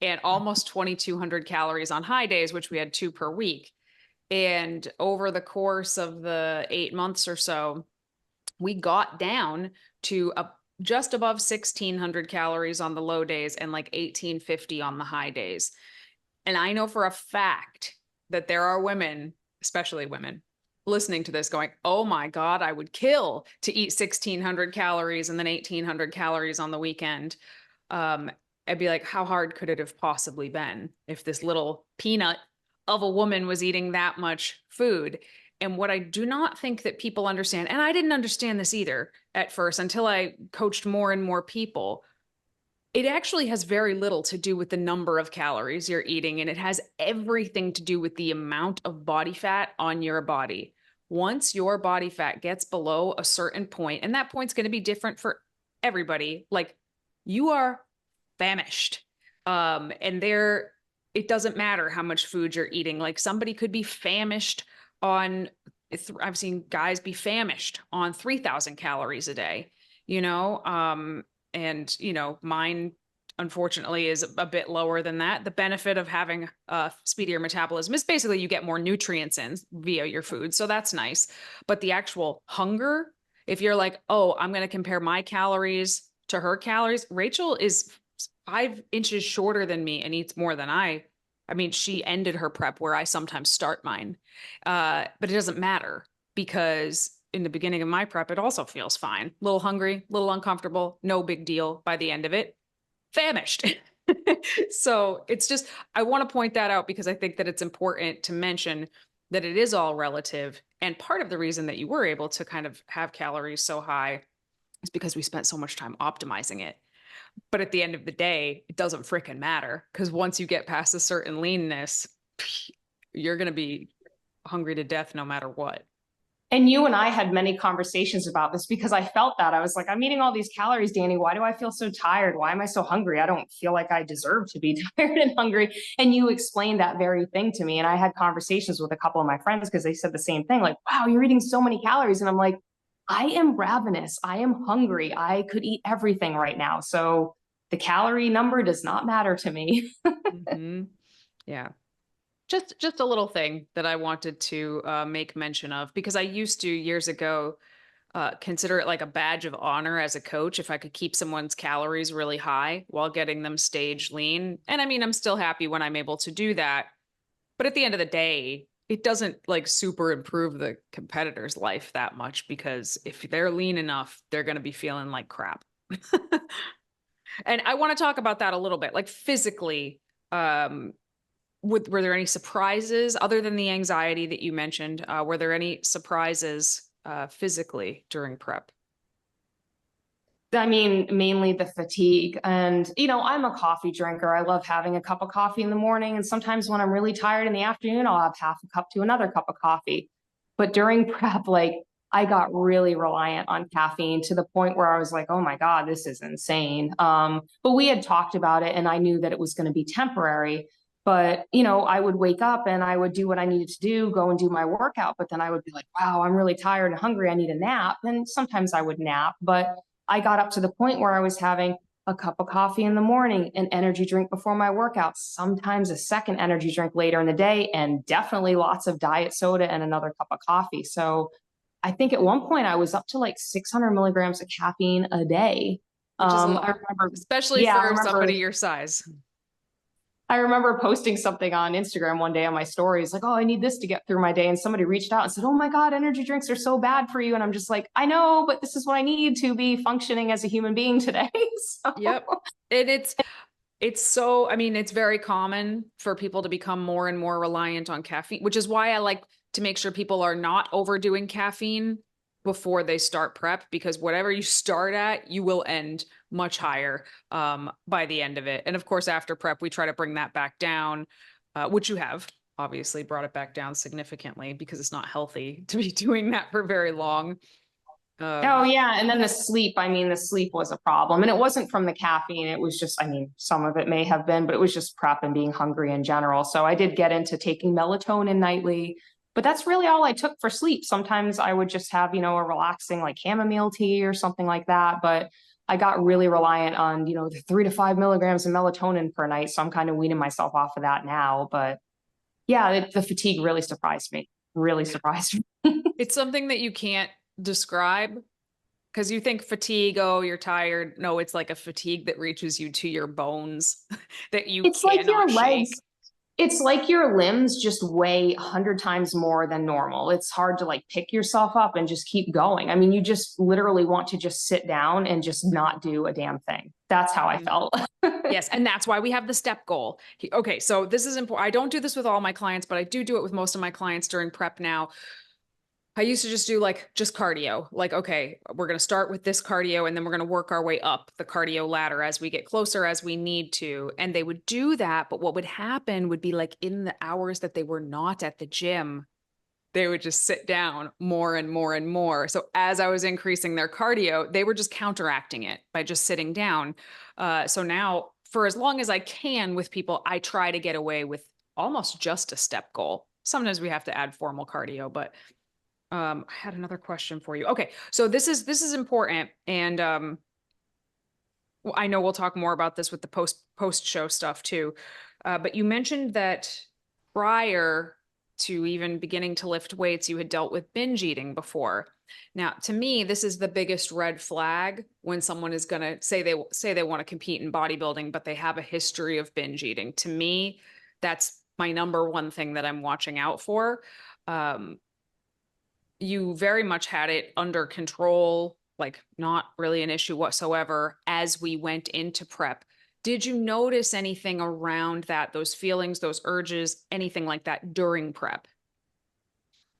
and almost 2,200 calories on high days, which we had 2 per week. And over the course of the 8 months or so, we got down to just above 1,600 calories on the low days and like 1,850 on the high days. And I know for a fact that there are women, especially women, listening to this going, oh my God, I would kill to eat 1,600 calories and then 1,800 calories on the weekend. Um, I'd be like, how hard could it have possibly been if this little peanut of a woman was eating that much food? And what I do not think that people understand, and I didn't understand this either at first until I coached more and more people, it actually has very little to do with the number of calories you're eating, and it has everything to do with the amount of body fat on your body. Once your body fat gets below a certain point, and that point's going to be different for everybody, like you are famished. And there, it doesn't matter how much food you're eating. Like somebody could be famished on, I've seen guys be famished on 3,000 calories a day, you know? And mine unfortunately is a bit lower than that. The benefit of having a speedier metabolism is basically you get more nutrients in via your food. So that's nice. But the actual hunger, if you're like, oh, I'm going to compare my calories to her calories, Rachel is 5 inches shorter than me and eats more than I. I mean, she ended her prep where I sometimes start mine. But it doesn't matter because in the beginning of my prep, it also feels fine. A little hungry, a little uncomfortable, no big deal by the end of it. Famished. So it's just, I want to point that out because I think that it's important to mention that it is all relative. And part of the reason that you were able to kind of have calories so high is because we spent so much time optimizing it. But at the end of the day, it doesn't freaking matter because once you get past a certain leanness, you're going to be hungry to death no matter what. And you and I had many conversations about this because I felt that. I was like, I'm eating all these calories, Danny. Why do I feel so tired? Why am I so hungry? I don't feel like I deserve to be tired and hungry. And you explained that very thing to me. And I had conversations with a couple of my friends because they said the same thing, like, wow, you're eating so many calories. And I'm like, I am ravenous. I am hungry. I could eat everything right now. So the calorie number does not matter to me. Mm-hmm. Yeah. Just a little thing that I wanted to make mention of because I used to years ago consider it like a badge of honor as a coach if I could keep someone's calories really high while getting them stage lean. And I mean, I'm still happy when I'm able to do that. But at the end of the day, it doesn't like super improve the competitor's life that much because if they're lean enough, they're going to be feeling like crap. And I want to talk about that a little bit, like physically. Um, were there any surprises other than the anxiety that you mentioned? Were there any surprises physically during prep? I mean, mainly the fatigue. And, I'm a coffee drinker. I love having a cup of coffee in the morning. And sometimes when I'm really tired in the afternoon, I'll have half a cup to another cup of coffee. But during prep, like I got really reliant on caffeine to the point where I was like, oh my God, this is insane. But we had talked about it and I knew that it was going to be temporary. But, I would wake up and I would do what I needed to do, go and do my workout. But then I would be like, wow, I'm really tired and hungry. I need a nap. And sometimes I would nap. But I got up to the point where I was having a cup of coffee in the morning, an energy drink before my workout, sometimes a second energy drink later in the day, and definitely lots of diet soda and another cup of coffee. So I think at one point I was up to like 600 milligrams of caffeine a day. Which is a I lot, remember, especially yeah, I for remember somebody your size. I remember posting something on Instagram one day on my stories, like, oh, I need this to get through my day. And somebody reached out and said, oh my God, energy drinks are so bad for you. And I'm just like, I know, but this is what I need to be functioning as a human being today. So. Yep. And it's so, I mean, it's very common for people to become more and more reliant on caffeine, which is why I like to make sure people are not overdoing caffeine before they start prep, because whatever you start at, you will end much higher by the end of it. And of course, after prep, we try to bring that back down, which you have obviously brought it back down significantly because it's not healthy to be doing that for very long. Oh yeah, and then the sleep was a problem. And it wasn't from the caffeine. It was just, some of it may have been, but it was just prep and being hungry in general. So I did get into taking melatonin nightly, but that's really all I took for sleep. Sometimes I would just have, a relaxing like chamomile tea or something like that. But I got really reliant on, the 3 to 5 milligrams of melatonin per night. So I'm kind of weaning myself off of that now. But yeah, the fatigue really surprised me. Really surprised me. It's something that you can't describe because you think fatigue, oh, you're tired. No, it's like a fatigue that reaches you to your bones that you It's like cannot your shake. legs, it's like your limbs just weigh 100 times more than normal. It's hard to like pick yourself up and just keep going. I mean, you just literally want to just sit down and just not do a damn thing. That's how I Mhm. felt. Yes. And that's why we have the step goal. Okay. So this is important. I don't do this with all my clients, but I do it with most of my clients during prep now. I used to just do like just cardio. Like, okay, we're going to start with this cardio and then we're going to work our way up the cardio ladder as we get closer as we need to. And they would do that. But what would happen would be like in the hours that they were not at the gym, they would just sit down more and more and more. So as I was increasing their cardio, they were just counteracting it by just sitting down. So now, for as long as I can with people, I try to get away with almost just a step goal. Sometimes we have to add formal cardio, but I had another question for you. Okay, so this is important, and Well, I know we'll talk more about this with the post show stuff too. But you mentioned that prior to even beginning to lift weights, you had dealt with binge eating before. Now, to me, this is the biggest red flag when someone is going to say they want to compete in bodybuilding, but they have a history of binge eating. To me, that's my number one thing that I'm watching out for. Um, you very much had it under control, like not really an issue whatsoever as we went into prep. Did you notice anything around that, those feelings, those urges, anything like that during prep?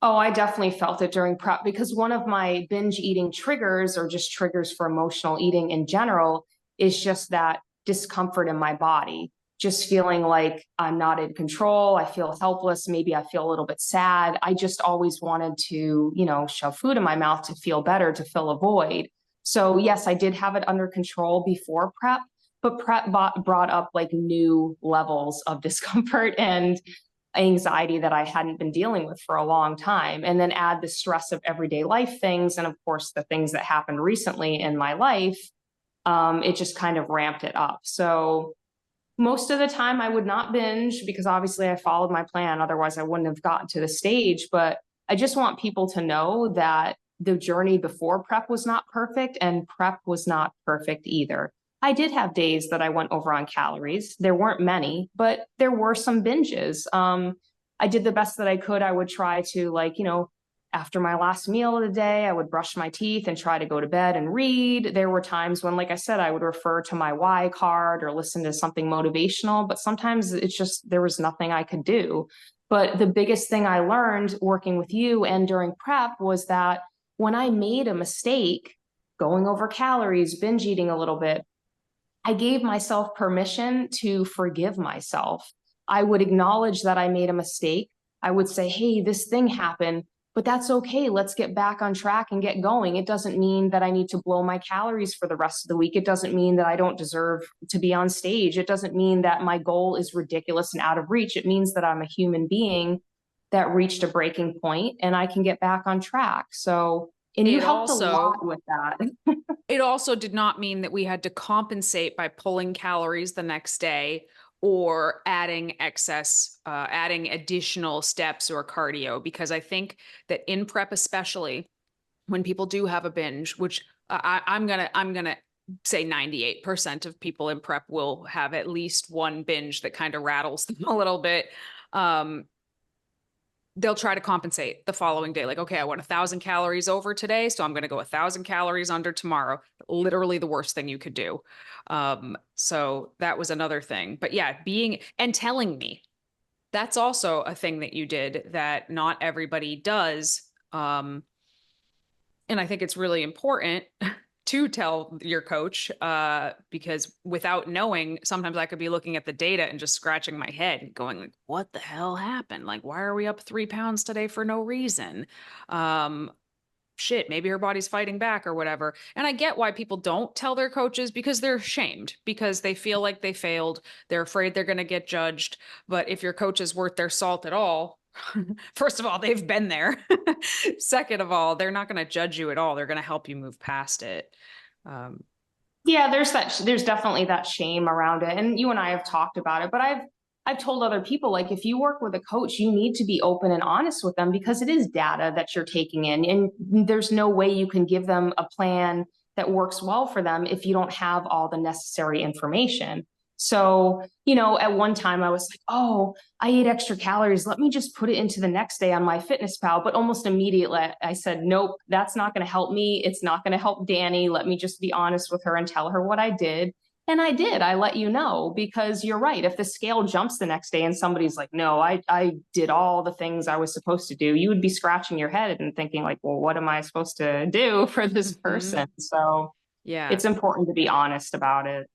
Oh, I definitely felt it during prep because one of my binge eating triggers, or just triggers for emotional eating in general, is just that discomfort in my body, just feeling like I'm not in control. I feel helpless. Maybe I feel a little bit sad. I just always wanted to, shove food in my mouth to feel better, to fill a void. So, yes, I did have it under control before prep, but prep brought up like new levels of discomfort and anxiety that I hadn't been dealing with for a long time. And then add the stress of everyday life things. And of course, the things that happened recently in my life, it just kind of ramped it up. So most of the time I would not binge because obviously I followed my plan. Otherwise, I wouldn't have gotten to the stage. But I just want people to know that the journey before prep was not perfect and prep was not perfect either. I did have days that I went over on calories. There weren't many, but there were some binges. I did the best that I could. I would try to, like, after my last meal of the day, I would brush my teeth and try to go to bed and read. There were times when, like I said, I would refer to my why card or listen to something motivational, but sometimes it's just there was nothing I could do. But the biggest thing I learned working with you and during prep was that when I made a mistake, going over calories, binge eating a little bit, I gave myself permission to forgive myself. I would acknowledge that I made a mistake. I would say, hey, this thing happened, but that's okay. Let's get back on track and get going. It doesn't mean that I need to blow my calories for the rest of the week. It doesn't mean that I don't deserve to be on stage. It doesn't mean that my goal is ridiculous and out of reach. It means that I'm a human being that reached a breaking point and I can get back on track. So, and you It helped a also lot with that. it also did not mean that we had to compensate by pulling calories the next day or adding additional steps or cardio, because I think that in prep, especially when people do have a binge, which I'm gonna say 98% of people in prep will have at least one binge that kind of rattles them a little bit. Um, they'll try to compensate the following day. Like, okay, I went 1,000 calories over today, so I'm going to go 1,000 calories under tomorrow. Literally the worst thing you could do. So that was another thing. But yeah, being and telling me, that's also a thing that you did that not everybody does. And I think it's really important to tell your coach, because without knowing, sometimes I could be looking at the data and just scratching my head and going like, what the hell happened? Like, why are we up 3 pounds today for no reason? Um, Shit, maybe her body's fighting back or whatever. And I get why people don't tell their coaches, because they're ashamed, because they feel like they failed. They're afraid they're going to get judged. But if your coach is worth their salt at all, first of all, they've been there. Second of all, they're not going to judge you at all. They're going to help you move past it. Um, Yeah, there's definitely that shame around it. And you and I have talked about it, but I've told other people, like, if you work with a coach, you need to be open and honest with them because it is data that you're taking in, and there's no way you can give them a plan that works well for them if you don't have all the necessary information. So, at one time I was like, oh, I ate extra calories. Let me just put it into the next day on my fitness pal. But almost immediately I said, nope, that's not going to help me. It's not going to help Danny. Let me just be honest with her and tell her what I did. And I did. I let you know, because you're right. If the scale jumps the next day and somebody's like, no, I did all the things I was supposed to do, you would be scratching your head and thinking like, well, what am I supposed to do for this mhm. person? So Yeah. it's important to be honest about it.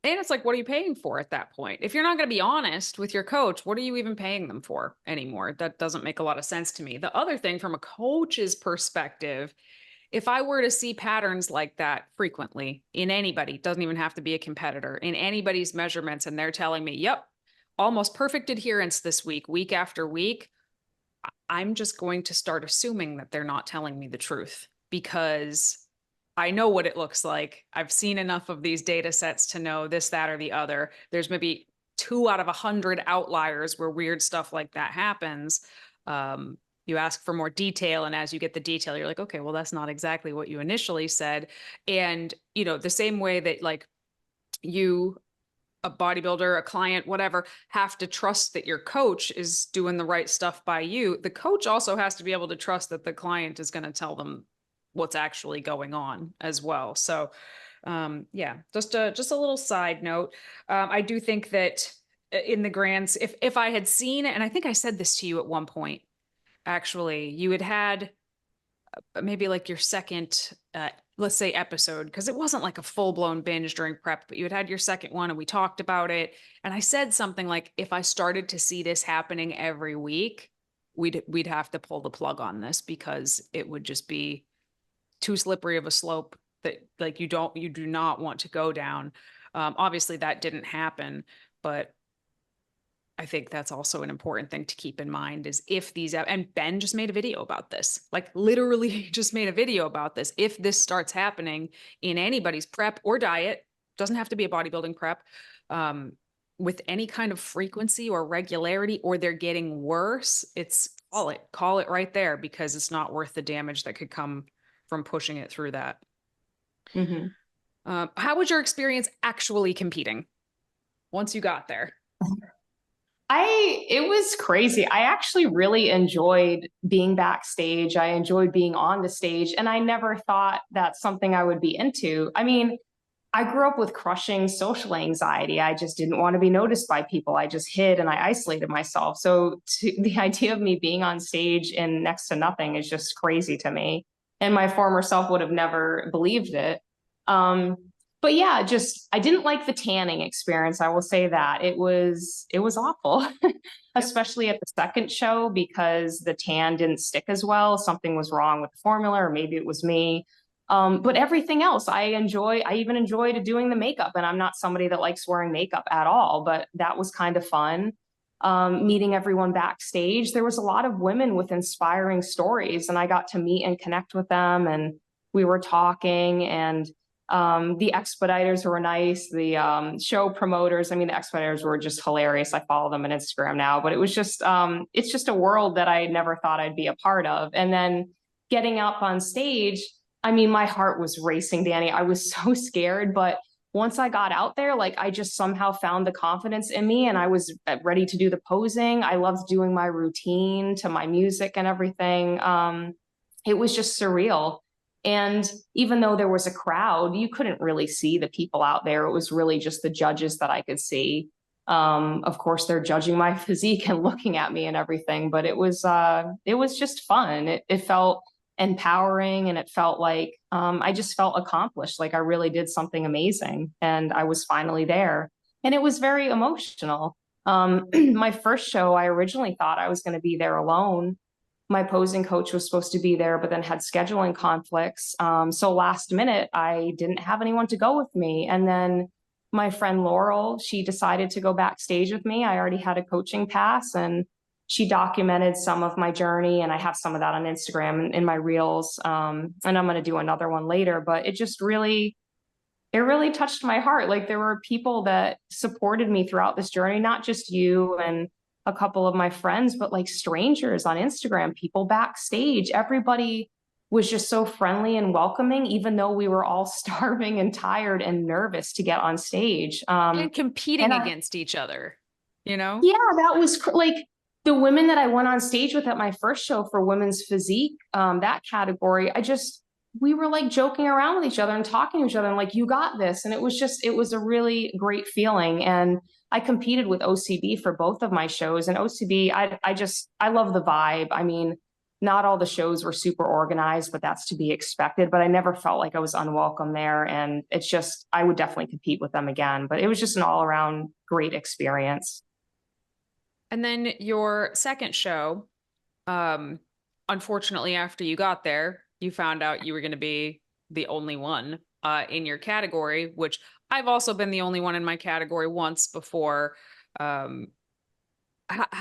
And it's like, what are you paying for at that point? If you're not going to be honest with your coach, what are you even paying them for anymore? That doesn't make a lot of sense to me. The other thing, from a coach's perspective, if I were to see patterns like that frequently in anybody, doesn't even have to be a competitor, in anybody's measurements, and they're telling me, yep, almost perfect adherence this week after week, I'm just going to start assuming that they're not telling me the truth, because I know what it looks like. I've seen enough of these data sets to know this, that, or the other. There's maybe 2 out of 100 outliers where weird stuff like that happens. You ask for more detail, and as you get the detail, you're like, okay, well, that's not exactly what you initially said. And, the same way that like you, a bodybuilder, a client, whatever, have to trust that your coach is doing the right stuff by you. The coach also has to be able to trust that the client is going to tell them what's actually going on as well. So, yeah, just a little side note. I do think that in the grants, if I had seen, and I think I said this to you at one point, actually, you had maybe like your second let's say episode, because it wasn't like a full-blown binge during prep, but you had your second one and we talked about it, and I said something like, if I started to see this happening every week, we'd have to pull the plug on this, because it would just be too slippery of a slope that like you do not want to go down. Obviously that didn't happen, but I think that's also an important thing to keep in mind, is if these, and Ben just made a video about this, like literally just made a video about this. If this starts happening in anybody's prep or diet, doesn't have to be a bodybuilding prep, with any kind of frequency or regularity, or they're getting worse, call it right there, because it's not worth the damage that could come from pushing it through that. Mhm. How was your experience actually competing once you got there? It was crazy. I actually really enjoyed being backstage. I enjoyed being on the stage, and I never thought that's something I would be into. I mean, I grew up with crushing social anxiety. I just didn't want to be noticed by people. I just hid and I isolated myself. So the idea of me being on stage in next to nothing is just crazy to me. And my former self would have never believed it. Um, but yeah, just I didn't like the tanning experience. I will say that it was awful, Yep. especially at the second show, because the tan didn't stick as well. Something was wrong with the formula, or maybe it was me. But everything else, I enjoy. I even enjoyed doing the makeup, and I'm not somebody that likes wearing makeup at all, but that was kind of fun. Meeting everyone backstage, there was a lot of women with inspiring stories, and I got to meet and connect with them, and we were talking, and the expediters were nice. The show promoters, I mean, the expediters were just hilarious. I follow them on Instagram now, but it was just, it's just a world that I never thought I'd be a part of. And then getting up on stage, I mean, my heart was racing, Danny. I was so scared, but once I got out there, like I just somehow found the confidence in me, and I was ready to do the posing. I loved doing my routine to my music and everything. It was just surreal. And even though there was a crowd, you couldn't really see the people out there. It was really just the judges that I could see. Of course, they're judging my physique and looking at me and everything, but it was just fun. It felt empowering, and it felt like I just felt accomplished, like I really did something amazing, and I was finally there. And it was very emotional. My first show, I originally thought I was going to be there alone. My posing coach was supposed to be there, but then had scheduling conflicts. So last minute, I didn't have anyone to go with me. And then my friend Laurel, she decided to go backstage with me. I already had a coaching pass, and she documented some of my journey. And I have some of that on Instagram in my reels. And I'm going to do another one later. But it really touched my heart. Like there were people that supported me throughout this journey, not just you and a couple of my friends, but like strangers on Instagram, people backstage. Everybody was just so friendly and welcoming, even though we were all starving and tired and nervous to get on stage. And And competing I, against each other, you know? yeah, that was like the women that I went on stage with at my first show for women's physique, that category. We were like joking around with each other and talking to each other and like, you got this. And it was a really great feeling. And I competed with OCB for both of my shows. And OCB, I love the vibe. I mean, not all the shows were super organized, but that's to be expected. But I never felt like I was unwelcome there. And I would definitely compete with them again. But it was just an all around great experience. And then your second show, um, unfortunately, after you got there, you found out you were going to be the only one in your category, which I've also been the only one in my category once before. How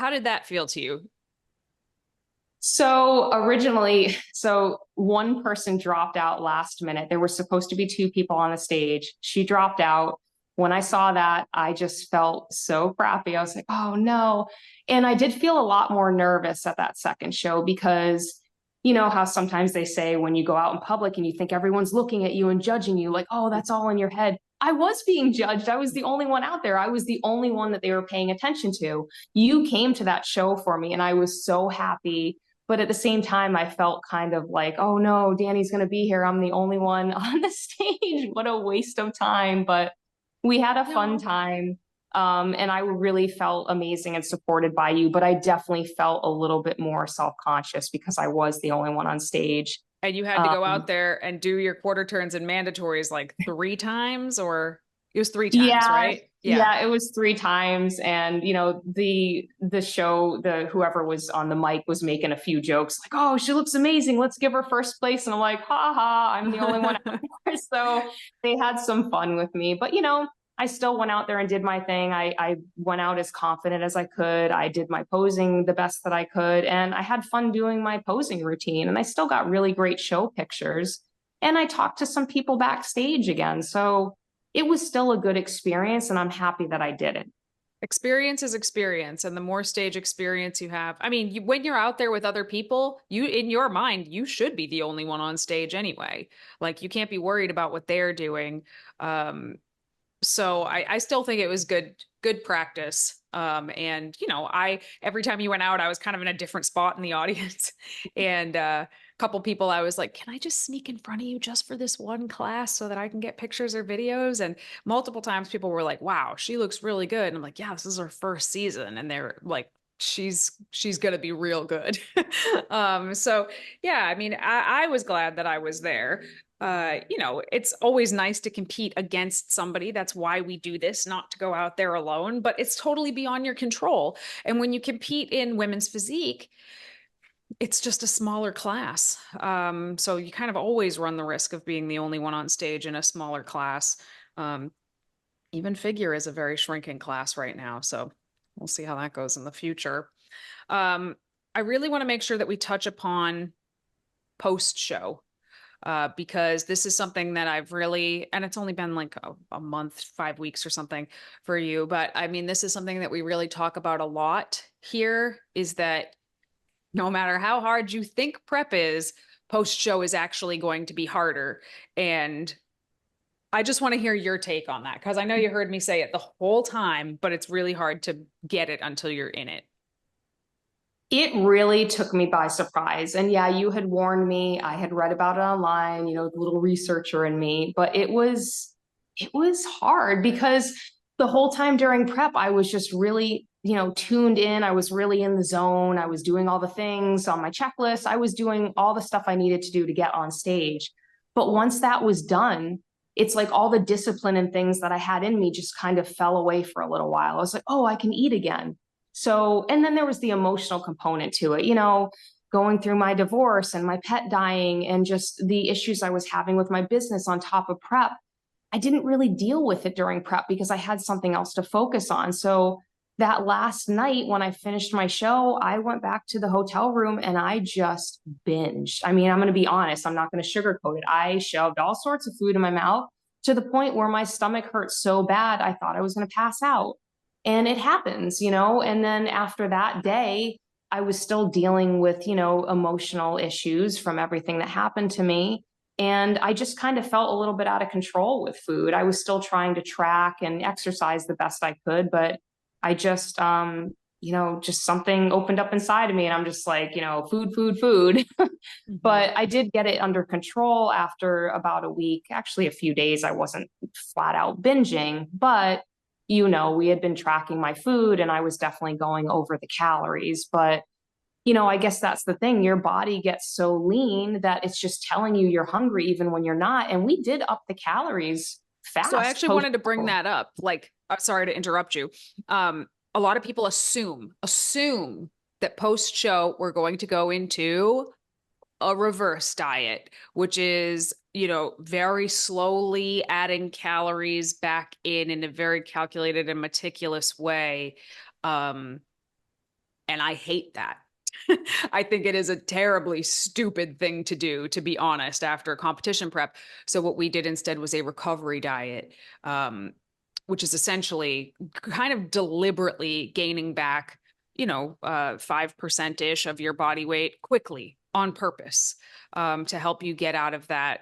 did that feel to you? So originally, so one person dropped out last minute. There were supposed to be two people on the stage. She dropped out. When I saw that, I just felt so crappy. I was like, oh no. And I did feel a lot more nervous at that second show because you know how sometimes they say when you go out in public and you think everyone's looking at you and judging you, like, oh, that's all in your head. I was being judged. I was the only one out there. I was the only one that they were paying attention to. You came to that show for me, and I was so happy, but at the same time, I felt kind of like, oh no, Danny's going to be here. I'm the only one on the stage. What a waste of time. But we had a fun No. time. And I really felt amazing and supported by you. But I definitely felt a little bit more self-conscious because I was the only one on stage. And you had to go out there and do your quarter turns and mandatories like 3 times, or it was 3 times, Yeah, right? Yeah. yeah, it was three times, and you know the show, the whoever was on the mic was making a few jokes like, "Oh, she looks amazing. Let's give her first place." And I'm like, "Ha ha! I'm the only one out there." So they had some fun with me, but you know, I still went out there and did my thing. I went out as confident as I could. I did my posing the best that I could, and I had fun doing my posing routine. And I still got really great show pictures. And I talked to some people backstage again, so it was still a good experience, and I'm happy that I did it. Experience is experience, and the more stage experience you have, I mean, when you're out there with other people, you, in your mind, you should be the only one on stage anyway. Like, you can't be worried about what they're doing. So I still think it was good practice. And you know, every time you went out, I was kind of in a different spot in the audience. And a couple people I was like, can I just sneak in front of you just for this one class so that I can get pictures or videos? And multiple times people were like, wow, she looks really good. And I'm like, yeah, this is her first season. And they're like, she's gonna be real good. So yeah, I mean, I was glad that I was there. You know, it's always nice to compete against somebody. That's why we do this, not to go out there alone, but it's totally beyond your control. And when you compete in women's physique, it's just a smaller class. So you kind of always run the risk of being the only one on stage in a smaller class. Um, Even figure is a very shrinking class right now. So we'll see how that goes in the future. Um, I really want to make sure that we touch upon post show, because this is something that I've really, and it's only been like a month, 5 weeks or something for you. But I mean, this is something that we really talk about a lot here, is that no matter how hard you think prep is, post show is actually going to be harder. And I just want to hear your take on that, because I know you heard me say it the whole time, but it's really hard to get it until you're in it. It really took me by surprise. And yeah, you had warned me. I had read about it online, you know, the little researcher in me, but it was hard because the whole time during prep, I was just really, you know, tuned in. I was really in the zone. I was doing all the things on my checklist. I was doing all the stuff I needed to do to get on stage. But once that was done, it's like all the discipline and things that I had in me just kind of fell away for a little while. I was like, oh, I can eat again. So, and then there was the emotional component to it, you know, going through my divorce and my pet dying and just the issues I was having with my business on top of prep. I didn't really deal with it during prep because I had something else to focus on. So that last night when I finished my show, I went back to the hotel room and I just binged. I mean, I'm going to be honest, I'm not going to sugarcoat it. I shoved all sorts of food in my mouth to the point where my stomach hurt so bad, I thought I was going to pass out. And it happens, you know, and then after that day, I was still dealing with, you know, emotional issues from everything that happened to me. And I just kind of felt a little bit out of control with food. I was still trying to track and exercise the best I could, but I just, you know, just something opened up inside of me and I'm just like, you know, food, food, food. Mhm. But I did get it under control after about a week, actually a few days. I wasn't flat out binging, but you know, we had been tracking my food and I was definitely going over the calories. But, you know, I guess that's the thing. Your body gets so lean that it's just telling you you're hungry even when you're not. And we did up the calories So I fast actually post. wanted to bring that up. Like, I'm sorry to interrupt you. A lot of people assume that post show we're going to go into a reverse diet, which is, you know, very slowly adding calories back in a very calculated and meticulous way. And I hate that. I think it is a terribly stupid thing to do, to be honest, after a competition prep. So what we did instead was a recovery diet, which is essentially kind of deliberately gaining back, 5% ish of your body weight quickly on purpose, to help you get out of that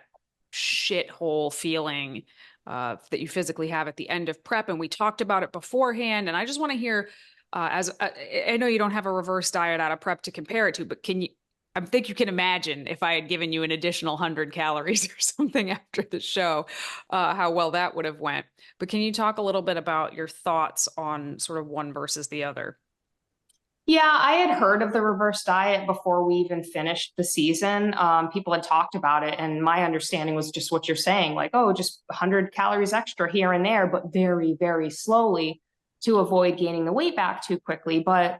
shithole feeling that you physically have at the end of prep. And we talked about it beforehand. And I just want to hear, I know you don't have a reverse diet out of prep to compare it to, but I think you can imagine if I had given you an additional 100 calories or something after the show, how well that would have went. But can you talk a little bit about your thoughts on sort of one versus the other? Yeah, I had heard of the reverse diet before we even finished the season. People had talked about it, and my understanding was just what you're saying, like, oh, just 100 calories extra here and there, but very, very slowly to avoid gaining the weight back too quickly. But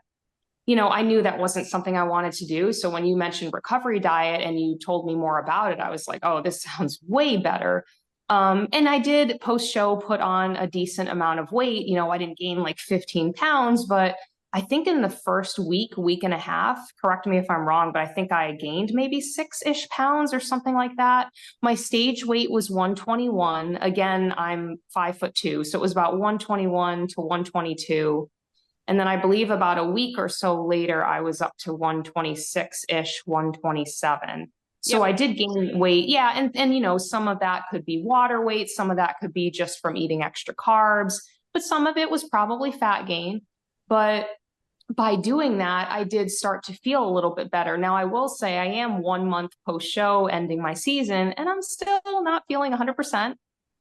I knew that wasn't something I wanted to do. So when you mentioned recovery diet and you told me more about it, I was like, oh, this sounds way better. And I did post show put on a decent amount of weight. I didn't gain like 15 pounds, but I think in the first week and a half, correct me if I'm wrong, but I think I gained maybe 6-ish pounds or something like that. My stage weight was 121. Again, I'm 5'2", so it was about 121 to 122. And then I believe about a week or so later, I was up to 126-ish, 127. So Yep. I did gain weight. Yeah. And some of that could be water weight. Some of that could be just from eating extra carbs, but some of it was probably fat gain. But by doing that, I did start to feel a little bit better. Now, I will say I am 1 month post show ending my season, and I'm still not feeling 100%.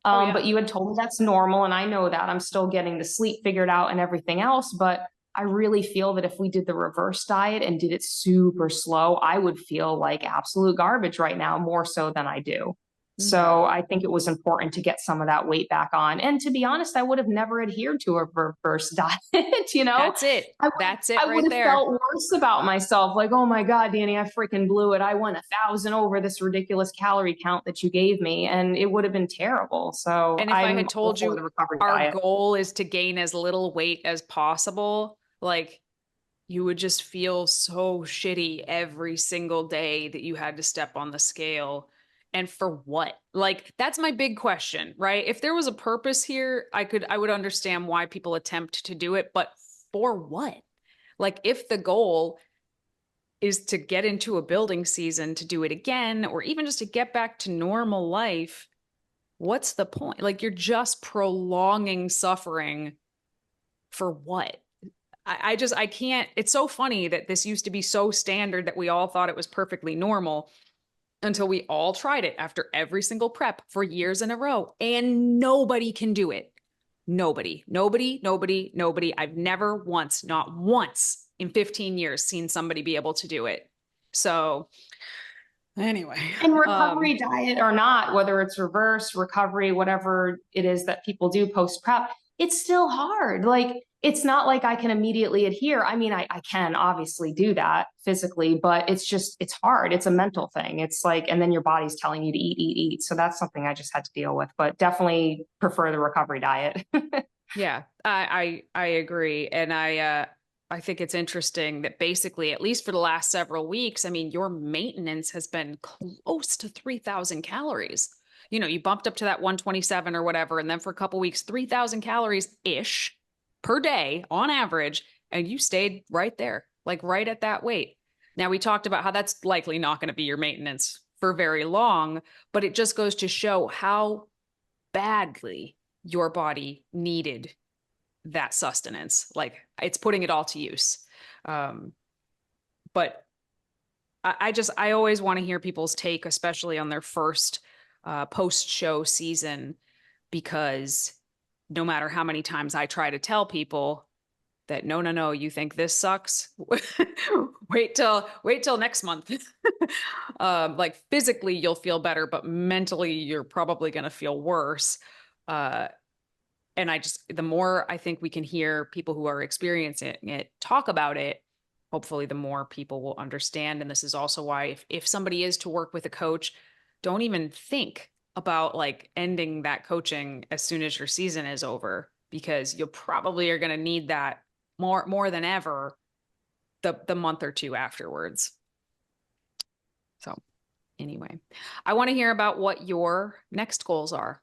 Oh, yeah. But you had told me that's normal, and I know that I'm still getting the sleep figured out and everything else. But I really feel that if we did the reverse diet and did it super slow, I would feel like absolute garbage right now, more so than I do. Mhm. So I think it was important to get some of that weight back on. And to be honest, I would have never adhered to a reverse diet. That's it. I That's it I would right have there. felt worse about myself. Like, oh my God, Danny, I freaking blew it. I went 1,000 over this ridiculous calorie count that you gave me, and it would have been terrible. So And if I I'm had all told for you the recovery our diet. goal is to gain as little weight as possible, like you would just feel so shitty every single day that you had to step on the scale. And for what? Like, that's my big question, right? If there was a purpose here, I would understand why people attempt to do it, but for what? Like, if the goal is to get into a building season to do it again, or even just to get back to normal life, what's the point? Like, you're just prolonging suffering for what? I can't. It's so funny that this used to be so standard that we all thought it was perfectly normal until we all tried it after every single prep for years in a row. And nobody can do it. Nobody, nobody, nobody, nobody. I've never once, not once in 15 years, seen somebody be able to do it. So, anyway, And recovery diet or not, whether it's reverse, recovery, whatever it is that people do post prep, it's still hard. Like, it's not like I can immediately adhere. I mean, I can obviously do that physically, but it's hard. It's a mental thing. It's like, and then your body's telling you to eat, eat, eat. So that's something I just had to deal with, but definitely prefer the recovery diet. yeah, I agree. And I think it's interesting that basically, at least for the last several weeks, I mean, your maintenance has been close to 3,000 calories. You bumped up to that 127 or whatever, and then for a couple weeks, 3,000 calories ish per day on average, and you stayed right there, like right at that weight. Now, we talked about how that's likely not going to be your maintenance for very long, but it just goes to show how badly your body needed that sustenance. Like, it's putting it all to use. Um, but I always want to hear people's take, especially on their first post show season, because no matter how many times I try to tell people that no, no, no, you think this sucks? wait till next month. Like, physically you'll feel better, but mentally you're probably going to feel worse. Uh, and the more I think we can hear people who are experiencing it talk about it, hopefully the more people will understand. And this is also why if somebody is to work with a coach, don't even think about like ending that coaching as soon as your season is over, because you probably are going to need that more than ever the month or two afterwards. So anyway, I want to hear about what your next goals are.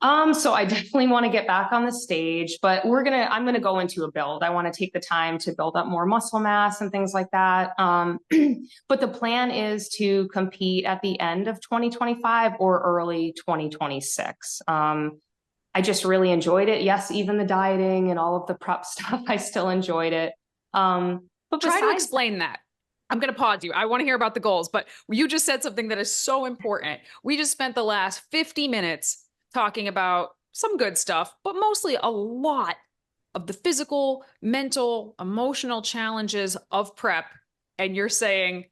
So I definitely want to get back on the stage, but I'm gonna go into a build. I want to take the time to build up more muscle mass and things like that. But the plan is to compete at the end of 2025 or early 2026. I just really enjoyed it. Yes, even the dieting and all of the prep stuff, I still enjoyed it. But Try to explain that. I'm going to pause you. I want to hear about the goals, but you just said something that is so important. We just spent the last 50 minutes talking about some good stuff, but mostly a lot of the physical, mental, emotional challenges of prep. And you're saying,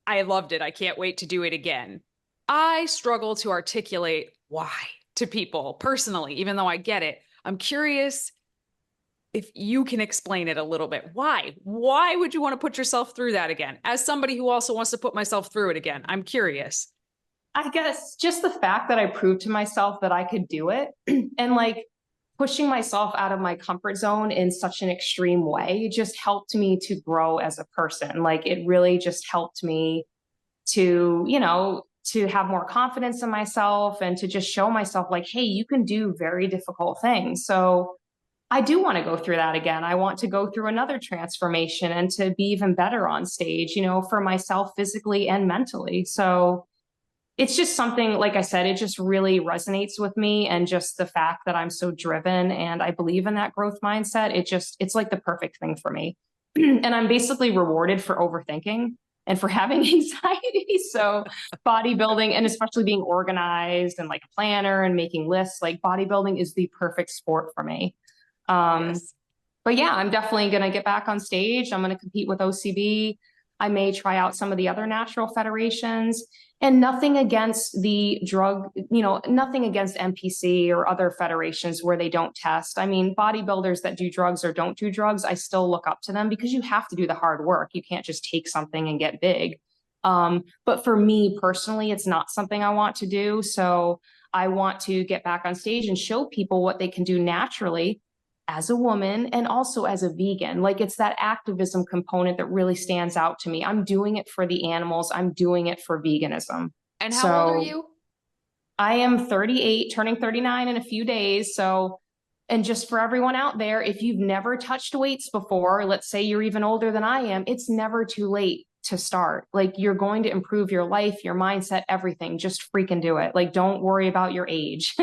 I loved it. I can't wait to do it again. I struggle to articulate why to people personally, even though I get it. I'm curious if you can explain it a little bit. Why? Why would you want to put yourself through that again? As somebody who also wants to put myself through it again, I'm curious. I guess just the fact that I proved to myself that I could do it and like pushing myself out of my comfort zone in such an extreme way just helped me to grow as a person. Like it really just helped me to, to have more confidence in myself and to just show myself like, hey, you can do very difficult things. So I do want to go through that again. I want to go through another transformation and to be even better on stage, for myself physically and mentally. So it's just something, like I said, it just really resonates with me. And just the fact that I'm so driven and I believe in that growth mindset, it's like the perfect thing for me. And I'm basically rewarded for overthinking and for having anxiety. So bodybuilding, and especially being organized and like a planner and making lists, like bodybuilding is the perfect sport for me. Yes. But yeah, I'm definitely going to get back on stage. I'm going to compete with OCB. I may try out some of the other natural federations, and nothing against the drug, nothing against NPC or other federations where they don't test. I mean, bodybuilders that do drugs or don't do drugs, I still look up to them because you have to do the hard work. You can't just take something and get big. But for me personally, it's not something I want to do. So I want to get back on stage and show people what they can do naturally as a woman and also as a vegan. Like it's that activism component that really stands out to me. I'm doing it for the animals. I'm doing it for veganism. And how old are you? I am 38, turning 39 in a few days. So, and just for everyone out there, if you've never touched weights before, let's say you're even older than I am, it's never too late to start. Like you're going to improve your life, your mindset, everything. Just freaking do it. Like don't worry about your age.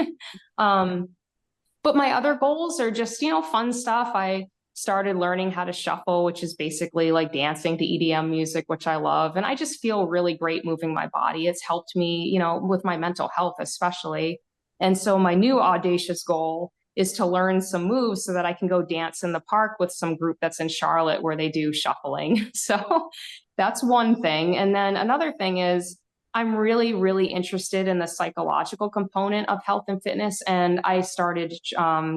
But my other goals are just, fun stuff. I started learning how to shuffle, which is basically like dancing to EDM music, which I love. And I just feel really great moving my body. It's helped me, with my mental health, especially. And so my new audacious goal is to learn some moves so that I can go dance in the park with some group that's in Charlotte where they do shuffling. So that's one thing. And then another thing is, I'm really, really interested in the psychological component of health and fitness. And I started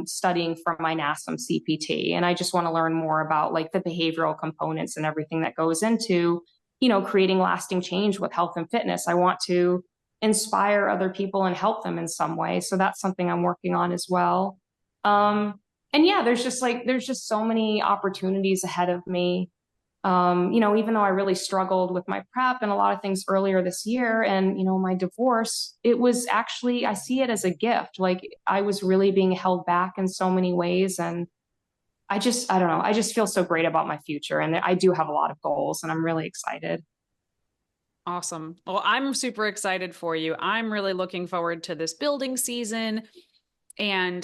studying for my NASM CPT. And I just want to learn more about like the behavioral components and everything that goes into, creating lasting change with health and fitness. I want to inspire other people and help them in some way. So that's something I'm working on as well. And yeah, there's just so many opportunities ahead of me. Even though I really struggled with my prep and a lot of things earlier this year and, my divorce, it was actually, I see it as a gift. Like I was really being held back in so many ways. And I don't know, I just feel so great about my future. And I do have a lot of goals and I'm really excited. Awesome. Well, I'm super excited for you. I'm really looking forward to this building season and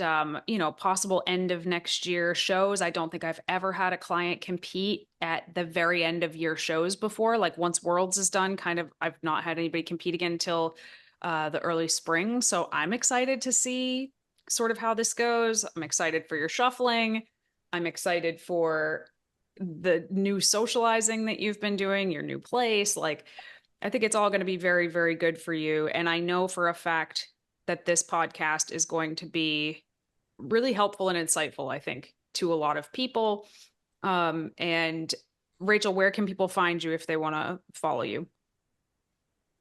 possible end of next year shows. I don't think I've ever had a client compete at the very end of year shows before. Like once Worlds is done, I've not had anybody compete again until the early spring. So I'm excited to see sort of how this goes. I'm excited for your shuffling. I'm excited for the new socializing that you've been doing, your new place. Like I think it's all going to be very, very good for you. And I know for a fact that this podcast is going to be really helpful and insightful, I think, to a lot of people. And Rachel, where can people find you if they want to follow you?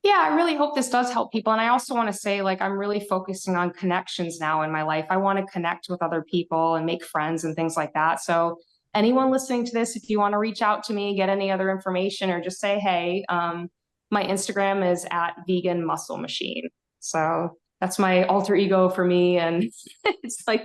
Yeah, I really hope this does help people. And I also want to say, like, I'm really focusing on connections now in my life. I want to connect with other people and make friends and things like that. So anyone listening to this, if you want to reach out to me, get any other information, or just say, hey, my Instagram is at Vegan Muscle Machine. So that's my alter ego for me. And it's like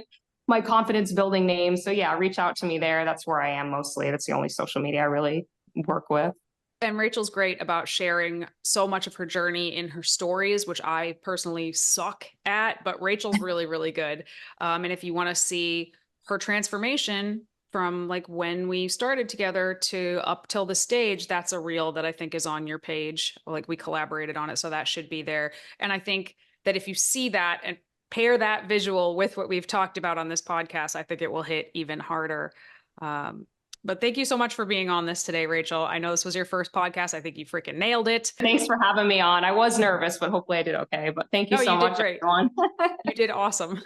my confidence building name. So yeah, reach out to me there. That's where I am mostly. That's the only social media I really work with. And Rachel's great about sharing so much of her journey in her stories, which I personally suck at, but Rachel's really, really good. And if you want to see her transformation from like when we started together to up till the stage, that's a reel that I think is on your page. Like we collaborated on it, so that should be there. And I think that if you see that and pair that visual with what we've talked about on this podcast, I think it will hit even harder. But thank you so much for being on this today, Rachel. I know this was your first podcast. I think you freaking nailed it. Thanks for having me on. I was nervous, but hopefully I did okay. But thank you so much, everyone. You did awesome.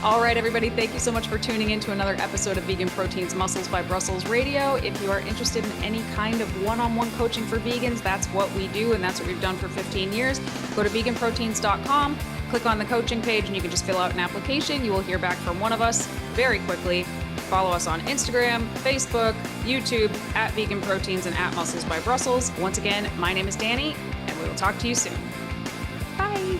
All right, everybody, thank you so much for tuning in to another episode of Vegan Proteins Muscles by Brussels Radio. If you are interested in any kind of one-on-one coaching for vegans, that's what we do, and that's what we've done for 15 years. Go to veganproteins.com, click on the coaching page, and you can just fill out an application. You will hear back from one of us very quickly. Follow us on Instagram, Facebook, YouTube, at Vegan Proteins and at Muscles by Brussels. Once again, my name is Danny, and we will talk to you soon. Bye.